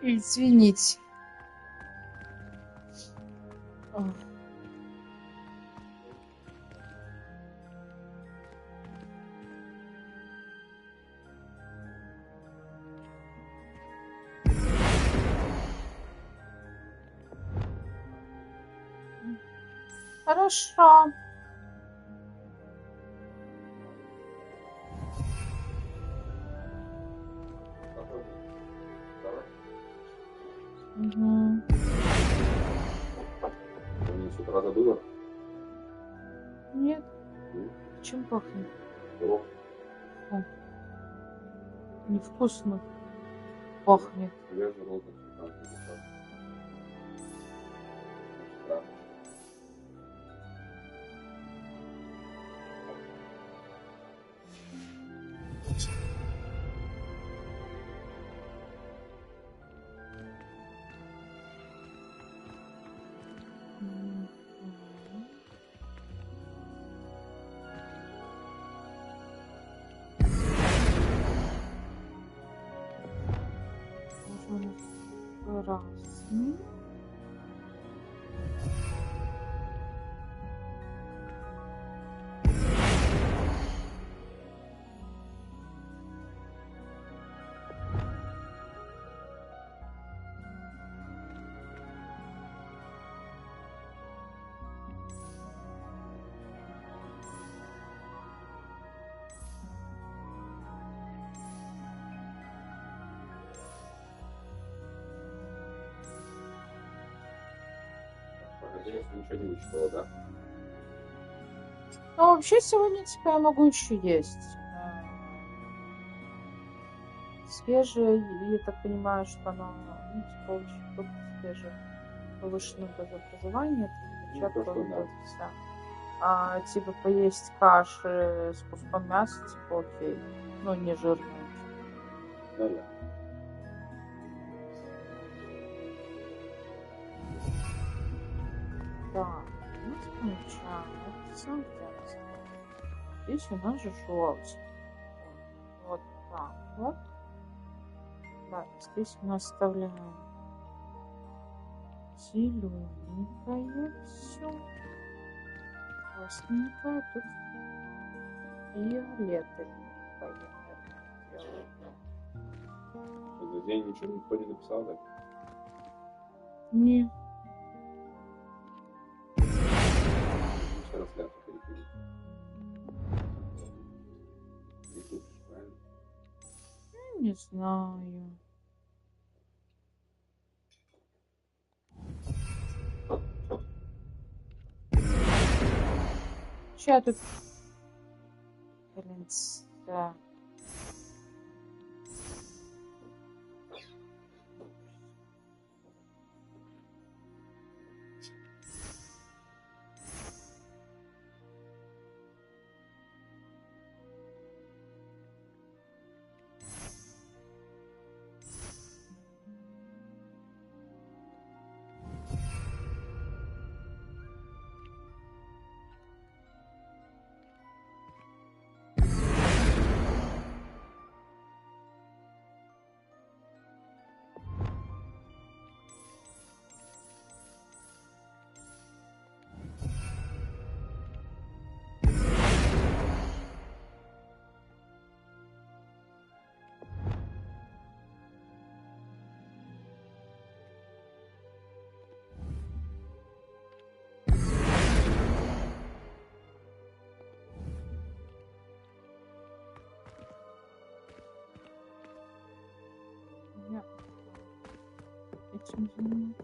Извините. Хорошо. Угу.
Ты с утра забыла?
Нет. Чем пахнет? О. Невкусно пахнет. Красный.
Ничего не вычитала, да?
Ну, вообще, сегодня типа я могу еще есть. Свежее, и я так понимаю, что оно, ну, типа, очень свежее. Повышенное газообразование, клетчатка, вот это вся. А, типа, поесть каши с куском мяса, типа, окей. Ну, не жирное.
Да, да.
Так, у нас получается, здесь у нас же желчь. Вот так вот. Да, здесь мы оставляем зелененькое все, красненькое, тут фиолетовенькое.
За день ничего никто не написал, да?
Не.
Трансляцию перекинуть. YouTube, правильно?
Не знаю. Сейчас тут... Блин, да. Я этим занимаюсь.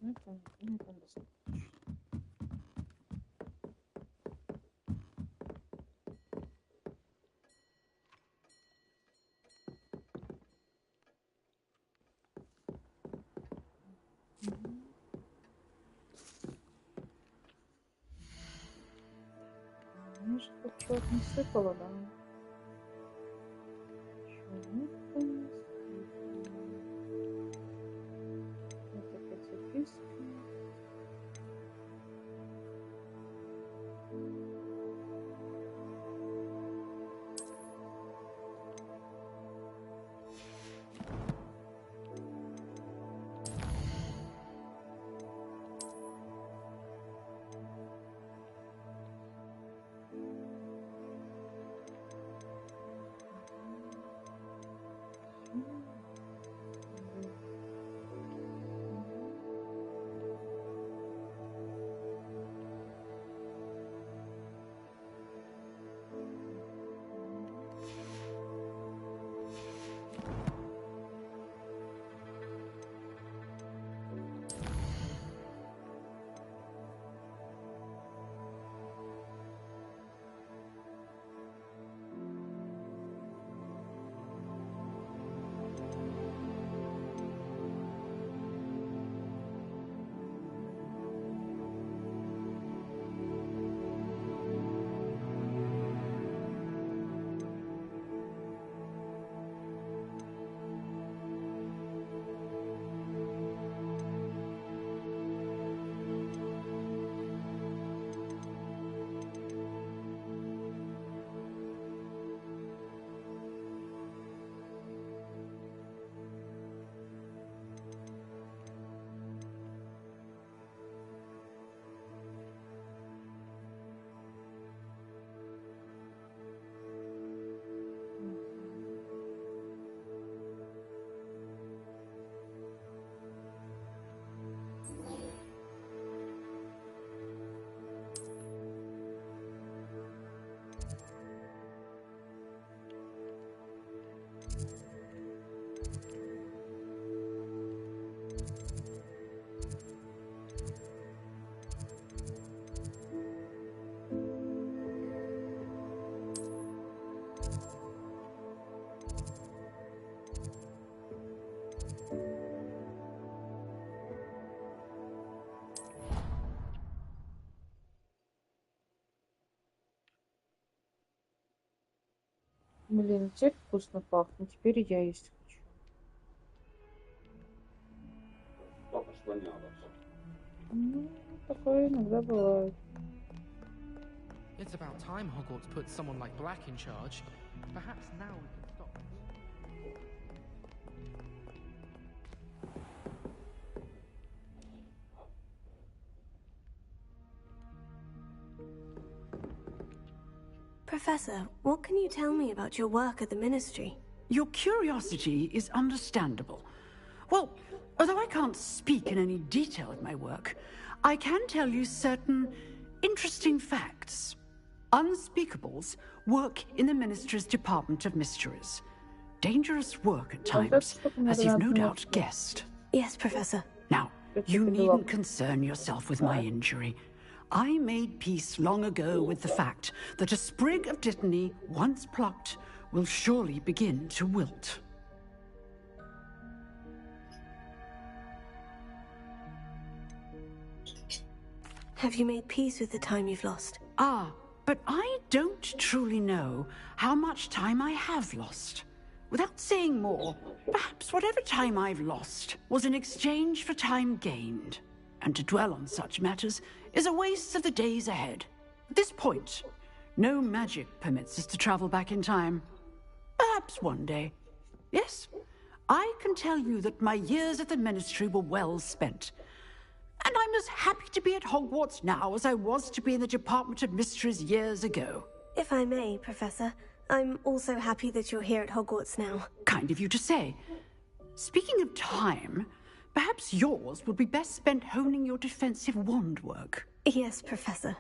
Это достаточно. Ну, что тут не сыпало, да? Чего-то не сыпало. Вот опять записки. Блин, теперь вкусно пахнет, теперь я есть хочу.
Только что не надо.
Ну, такое иногда бывает.
It's about time Hogwarts put someone like Black in charge. Perhaps now we can stop.
Professor, what can you tell me about your work at the Ministry?
Your curiosity is understandable. Well, although I can't speak in any detail of my work, I can tell you certain interesting facts. Unspeakables work in the Ministry's Department of Mysteries. Dangerous work at times, as you've no doubt guessed.
Yes, Professor.
Now, you needn't concern yourself with my injury. I made peace long ago with the fact that a sprig of dittany, once plucked, will surely begin to wilt.
Have you made peace with the time you've lost?
Ah, but I don't truly know how much time I have lost. Without saying more, perhaps whatever time I've lost was in exchange for time gained. And to dwell on such matters is a waste of the days ahead. At this point, no magic permits us to travel back in time. Perhaps one day. Yes, I can tell you that my years at the Ministry were well spent. And I'm as happy to be at Hogwarts now as I was to be in the Department of Mysteries years ago.
If I may, Professor, I'm also happy that you're here at Hogwarts now.
Kind of you to say. Speaking of time, perhaps yours would be best spent honing your defensive wand work.
Yes, Professor.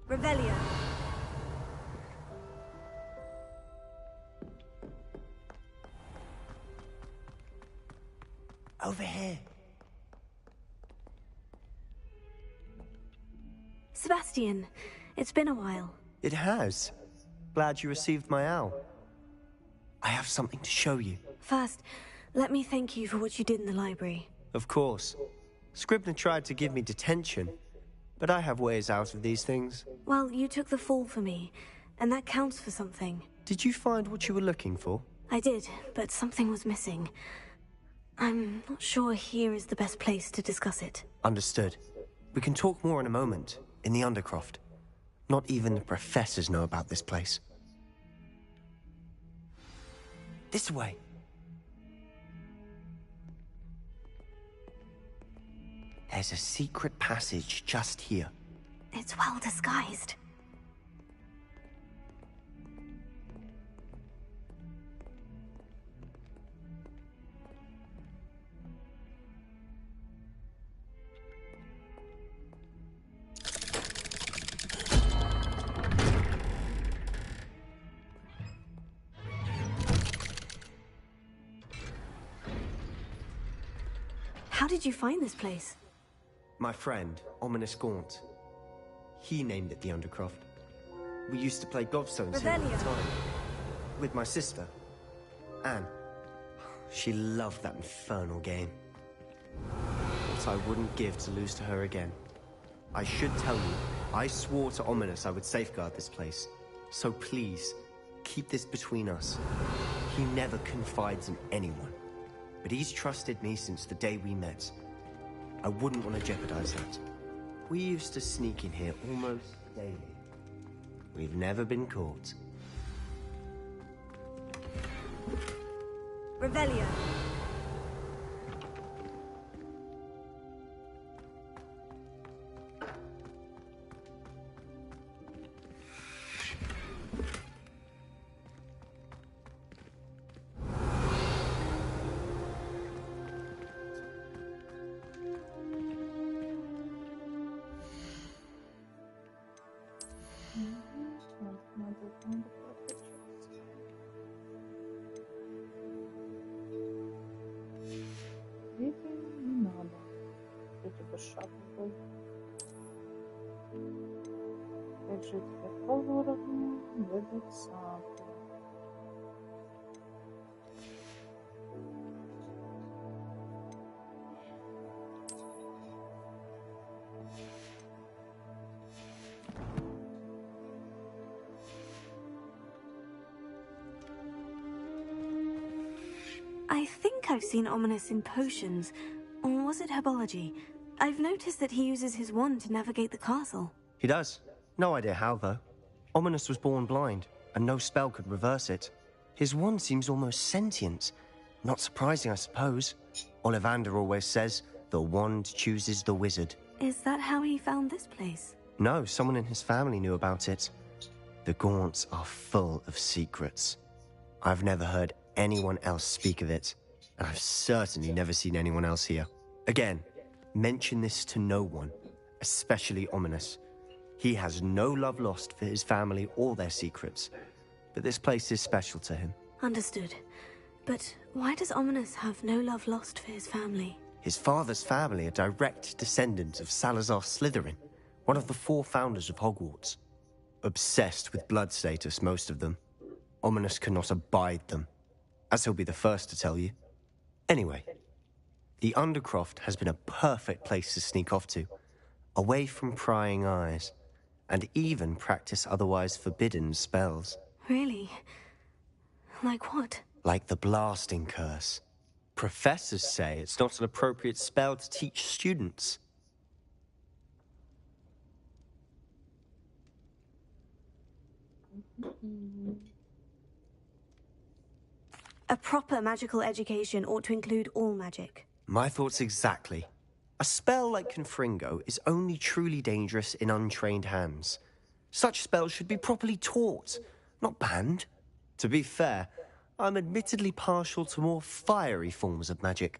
Revelio.
Over here.
Sebastian, it's been a while.
It has. Glad you received my owl. I have something to show you.
First, let me thank you for what you did in the library.
Of course. Scribner tried to give me detention, but I have ways out of these things.
Well, you took the fall for me, and that counts for something.
Did you find what you were looking for?
I did, but something was missing. I'm not sure here is the best place to discuss it.
Understood. We can talk more in a moment, in the Undercroft. Not even the professors know about this place. This way. There's a secret passage just here.
It's well disguised. How did you find this place?
My friend, Ominous Gaunt. He named it the Undercroft. We used to play gobstones here all the time. With my sister, Anne. She loved that infernal game. What I wouldn't give to lose to her again. I should tell you, I swore to Ominous I would safeguard this place. So please, keep this between us. He never confides in anyone. But he's trusted me since the day we met. I wouldn't want to jeopardize that. We used to sneak in here almost daily. We've never been caught.
Revelio. I think I've seen Ominous in potions. Or was it herbology? I've noticed that he uses his wand to navigate the castle.
He does. No idea how, though. Ominous was born blind, and no spell could reverse it. His wand seems almost sentient. Not surprising, I suppose. Ollivander always says, the wand chooses the wizard.
Is that how he found this place?
No, someone in his family knew about it. The Gaunts are full of secrets. I've never heard anyone else speak of it, and I've certainly never seen anyone else here. Again, mention this to no one, especially Ominous. He has no love lost for his family or their secrets, but this place is special to him.
Understood. But why does Ominous have no love lost for his family?
His father's family are direct descendants of Salazar Slytherin, one of the 4 founders of Hogwarts. Obsessed with blood status, most of them. Ominous cannot abide them, as he'll be the first to tell you. Anyway, the Undercroft has been a perfect place to sneak off to, away from prying eyes, and even practice otherwise forbidden spells.
Really? Like what?
Like the blasting curse. Professors say it's not an appropriate spell to teach students.
A proper magical education ought to include all magic.
My thoughts exactly. A spell like Confringo is only truly dangerous in untrained hands. Such spells should be properly taught, not banned. To be fair, I'm admittedly partial to more fiery forms of magic,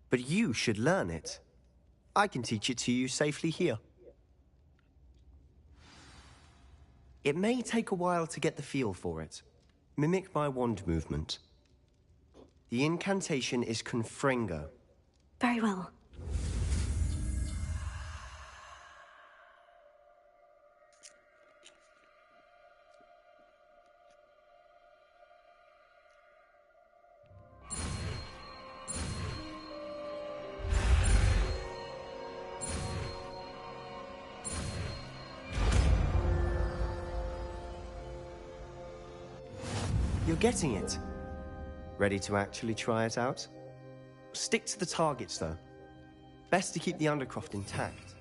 but you should learn it. I can teach it to you safely here. It may take a while to get the feel for it. Mimic my wand movement. The incantation is Confringo.
Very well.
You're getting it. Ready to actually try it out? Stick to the targets, though. Best to keep the Undercroft intact.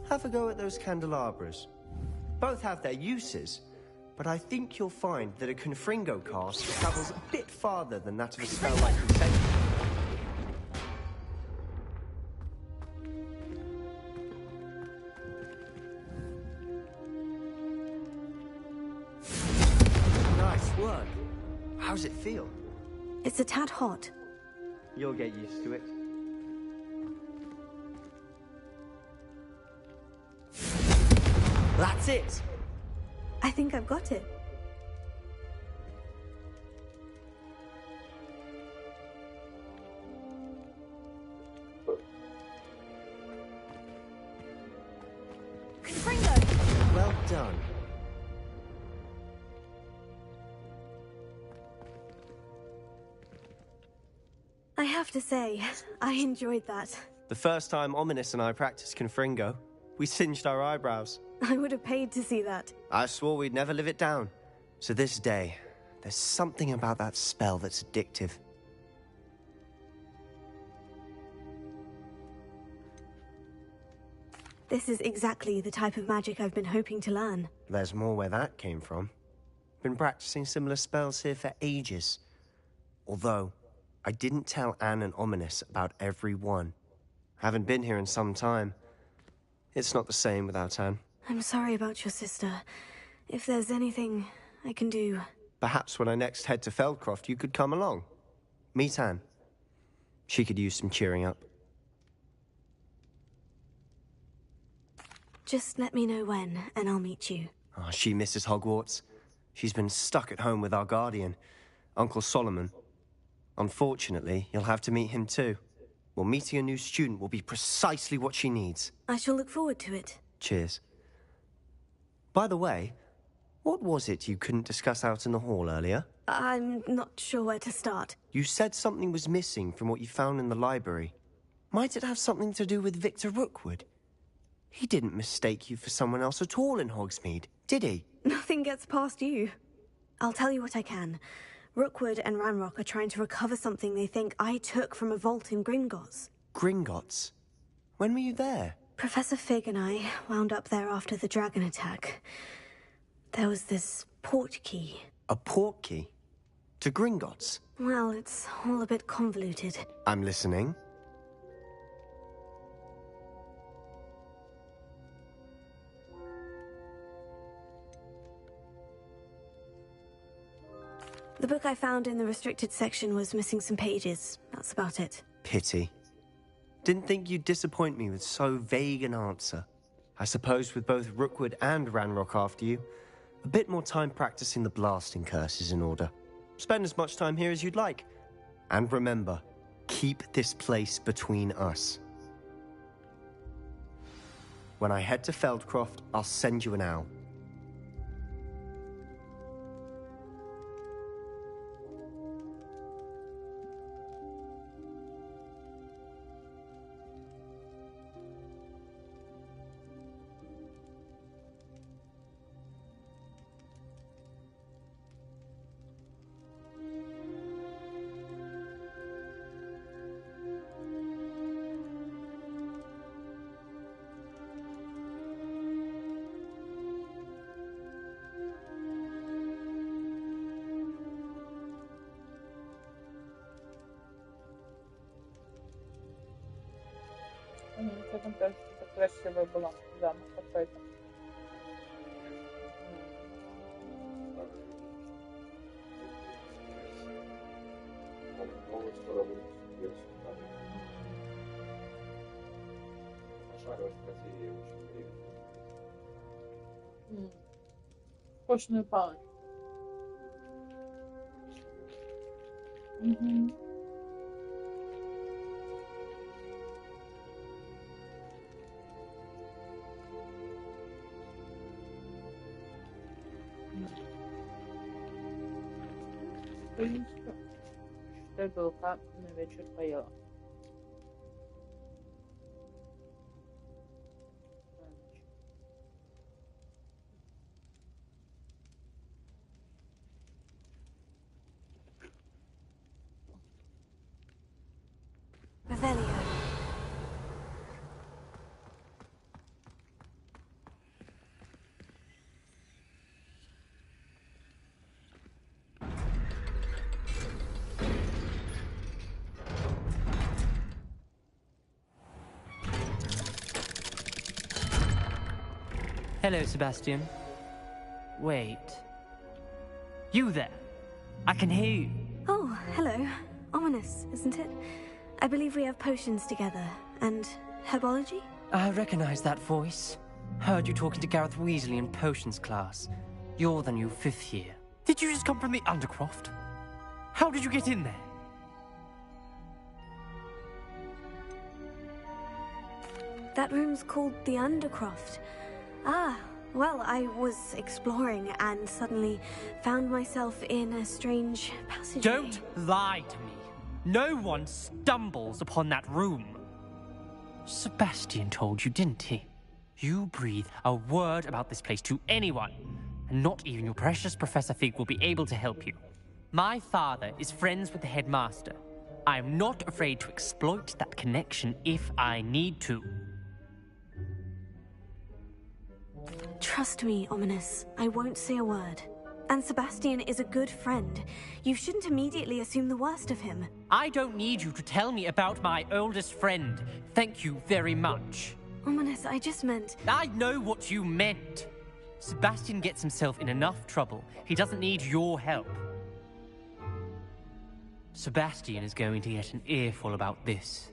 Have a go at those candelabras. Both have their uses, but I think you'll find that a Confringo cast travels a bit farther than that of a spell like Concentric. Nice work. How's it feel?
It's a tad hot.
You'll get used to it. That's it!
I think I've got it.
Confringo!
Well done.
I have to say, I enjoyed that.
The first time Ominous and I practiced Confringo, we singed our eyebrows.
I would have paid to see that.
I swore we'd never live it down. To this day, there's something about that spell that's addictive.
This is exactly the type of magic I've been hoping to learn.
There's more where that came from. Been practicing similar spells here for ages. Although, I didn't tell Anne and Ominous about every one. Haven't been here in some time. It's not the same without Anne.
I'm sorry about your sister. If there's anything I can do...
Perhaps when I next head to Feldcroft, you could come along. Meet Anne. She could use some cheering up.
Just let me know when, and I'll meet you.
Oh, she misses Hogwarts. She's been stuck at home with our guardian, Uncle Solomon. Unfortunately, you'll have to meet him too. Well, meeting a new student will be precisely what she needs.
I shall look forward to it.
Cheers. By the way, what was it you couldn't discuss out in the hall earlier?
I'm not sure where to start.
You said something was missing from what you found in the library. Might it have something to do with Victor Rookwood? He didn't mistake you for someone else at all in Hogsmeade, did he?
Nothing gets past you. I'll tell you what I can. Rookwood and Ranrock are trying to recover something they think I took from a vault in Gringotts.
Gringotts? When were you there?
Professor Fig and I wound up there after the dragon attack. There was this port key.
A port key? To Gringotts?
Well, it's all a bit convoluted.
I'm listening.
The book I found in the restricted section was missing some pages. That's about it.
Pity. Didn't think you'd disappoint me with so vague an answer. I suppose with both Rookwood and Ranrock after you, a bit more time practicing the blasting curse is in order. Spend as much time here as you'd like. And remember, keep this place between us. When I head to Feldcroft, I'll send you an owl.
Там кажется, это красивая была замок какой-то. Почную палочку. В принципе, считай, белка на вечер поела.
Hello, Sebastian. Wait. You there? I can hear you.
Oh, hello. Ominous, isn't it? I believe we have potions together. And herbology?
I recognize that voice. Heard you talking to Gareth Weasley in potions class. You're the new 5th year. Did you just come from the Undercroft? How did you get in there?
That room's called the Undercroft. Ah, well, I was exploring and suddenly found myself in a strange passageway.
Don't lie to me. No one stumbles upon that room. Sebastian told you, didn't he? You breathe a word about this place to anyone, and not even your precious Professor Fig will be able to help you. My father is friends with the headmaster. I am not afraid to exploit that connection if I need to.
Trust me, Ominous. I won't say a word. And Sebastian is a good friend. You shouldn't immediately assume the worst of him.
I don't need you to tell me about my oldest friend. Thank you very much.
Ominous, I just meant...
I know what you meant. Sebastian gets himself in enough trouble. He doesn't need your help. Sebastian is going to get an earful about this.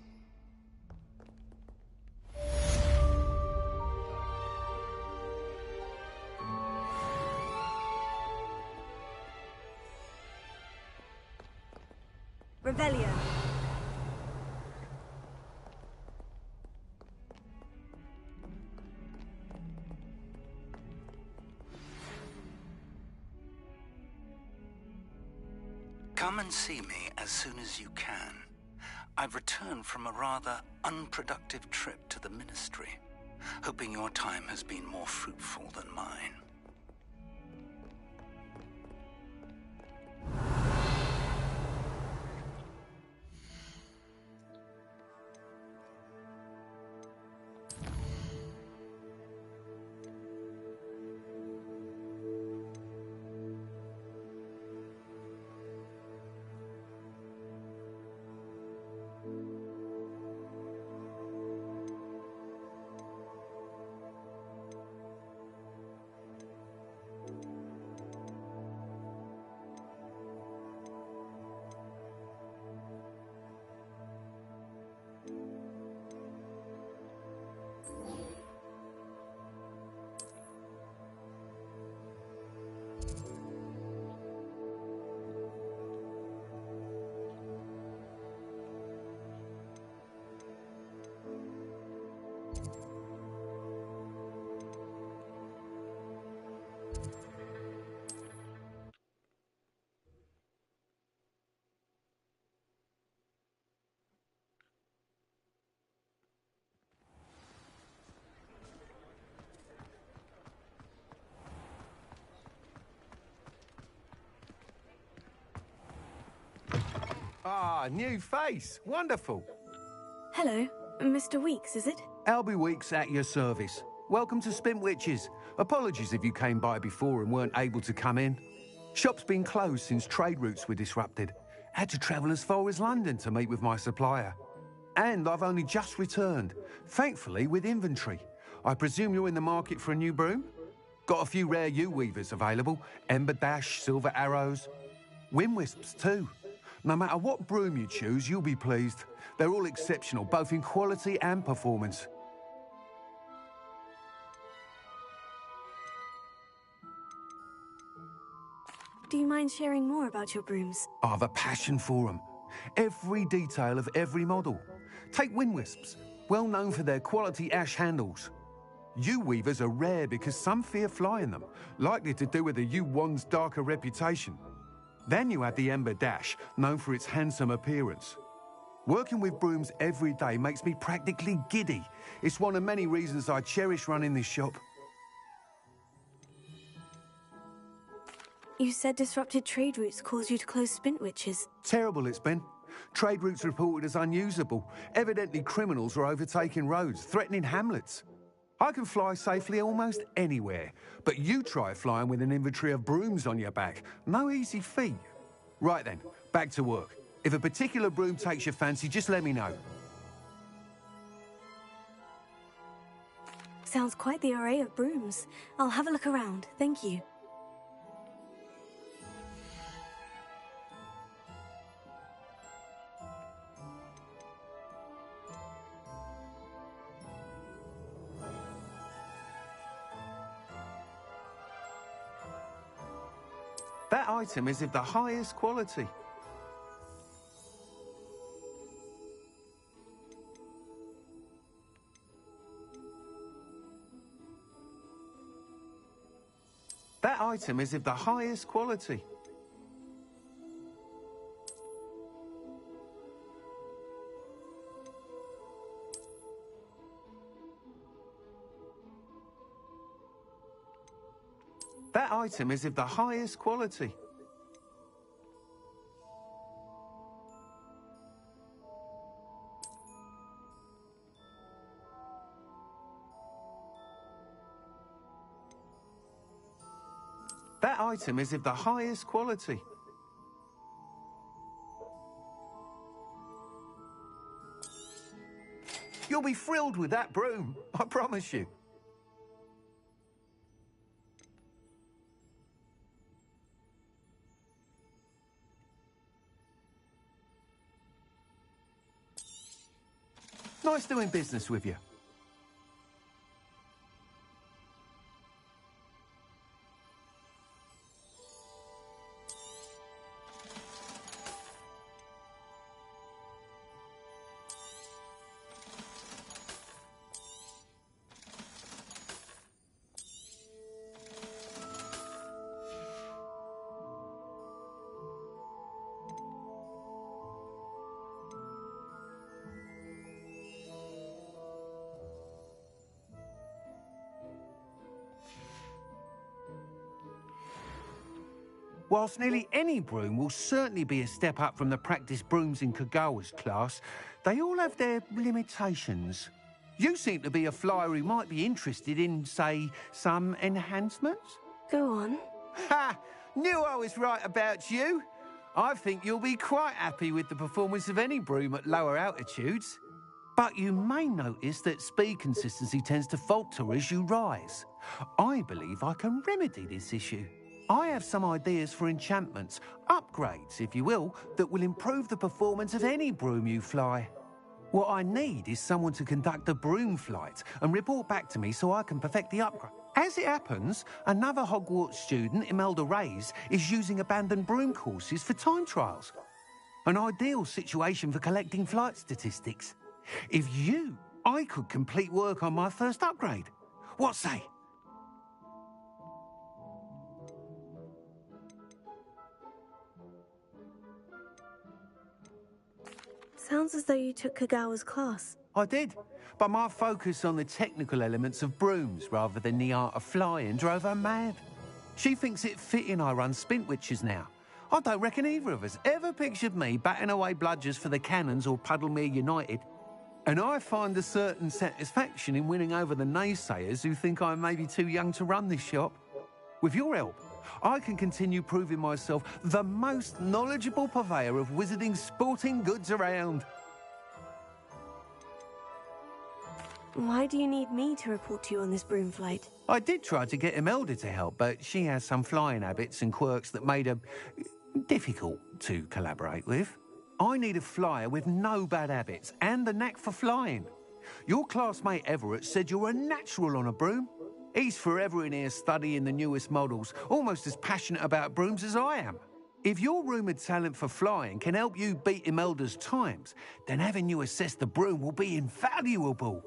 Revelio.
Come and see me as soon as you can. I've returned from a rather unproductive trip to the Ministry, hoping your time has been more fruitful than mine.
Ah, new face. Wonderful.
Hello, Mr. Weeks, is it?
Albie Weeks at your service. Welcome to Spintwitches. Apologies if you came by before and weren't able to come in. Shop's been closed since trade routes were disrupted. Had to travel as far as London to meet with my supplier. And I've only just returned, thankfully with inventory. I presume you're in the market for a new broom? Got a few rare yew-weavers available. Ember Dash, Silver Arrows. Wind Wisps too. No matter what broom you choose, you'll be pleased. They're all exceptional, both in quality and performance.
Do you mind sharing more about your brooms?
I've a passion for them. Every detail of every model. Take Wind Wisps, well known for their quality ash handles. Yew weavers are rare because some fear flying them, likely to do with the yew wand's darker reputation. Then you have the Ember Dash, known for its handsome appearance. Working with brooms every day makes me practically giddy. It's one of many reasons I cherish running this shop.
You said disrupted trade routes caused you to close Spintwitches.
Terrible it's been. Trade routes reported as unusable. Evidently criminals are overtaking roads, threatening hamlets. I can fly safely almost anywhere, but you try flying with an inventory of brooms on your back. No easy feat. Right then, back to work. If a particular broom takes your fancy, just let me know.
Sounds quite the array of brooms. I'll have a look around, thank you.
That item is of the highest quality. That item is of the highest quality. That item is of the highest quality. That item is of the highest quality. You'll be thrilled with that broom, I promise you. Nice doing business with you. Whilst nearly any broom will certainly be a step up from the practice brooms in Kagawa's class, they all have their limitations. You seem to be a flyer who might be interested in, say, some enhancements?
Go on.
Ha! Knew I was right about you. I think you'll be quite happy with the performance of any broom at lower altitudes. But you may notice that speed consistency tends to falter as you rise. I believe I can remedy this issue. I have some ideas for enchantments, upgrades, if you will, that will improve the performance of any broom you fly. What I need is someone to conduct a broom flight and report back to me so I can perfect the upgrade. As it happens, another Hogwarts student, Imelda Reyes, is using abandoned broom courses for time trials. An ideal situation for collecting flight statistics. If I could complete work on my first upgrade. What say?
Sounds as though you took Kagawa's class.
I did, but my focus on the technical elements of brooms rather than the art of flying drove her mad. She thinks it fitting I run Spintwitches now. I don't reckon either of us ever pictured me batting away bludgers for the Cannons or Puddlemere United. And I find a certain satisfaction in winning over the naysayers who think I'm maybe too young to run this shop. With your help, I can continue proving myself the most knowledgeable purveyor of wizarding sporting goods around.
Why do you need me to report to you on this broom flight?
I did try to get Imelda to help, but she has some flying habits and quirks that made her difficult to collaborate with. I need a flyer with no bad habits and the knack for flying. Your classmate Everett said you're a natural on a broom. He's forever in here studying the newest models, almost as passionate about brooms as I am. If your rumoured talent for flying can help you beat Imelda's times, then having you assess the broom will be invaluable.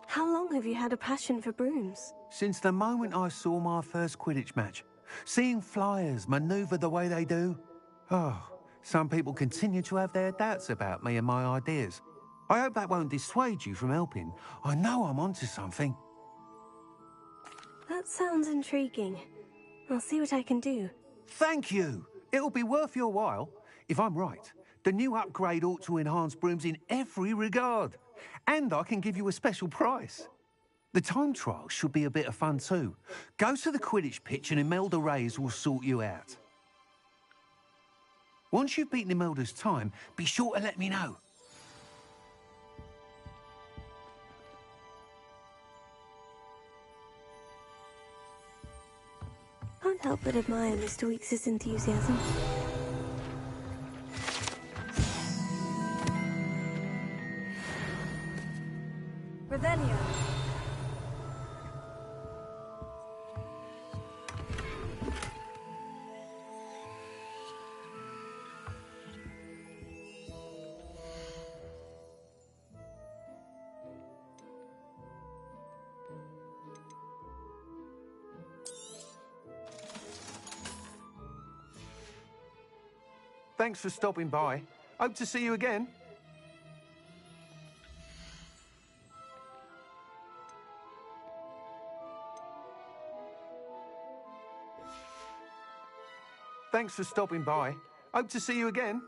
How long have you had a passion for brooms?
Since the moment I saw my first Quidditch match. Seeing flyers manoeuvre the way they do. Oh, some people continue to have their doubts about me and my ideas. I hope that won't dissuade you from helping. I know I'm onto something.
That sounds intriguing. I'll see what I can do.
Thank you. It'll be worth your while. If I'm right, the new upgrade ought to enhance brooms in every regard. And I can give you a special price. The time trial should be a bit of fun too. Go to the Quidditch pitch and Imelda Reyes will sort you out. Once you've beaten Imelda's time, be sure to let me know.
Can't help but admire Mr. Weekes' enthusiasm. Revelio.
Thanks for stopping by. Hope to see you again. Thanks for stopping by. Hope to see you again.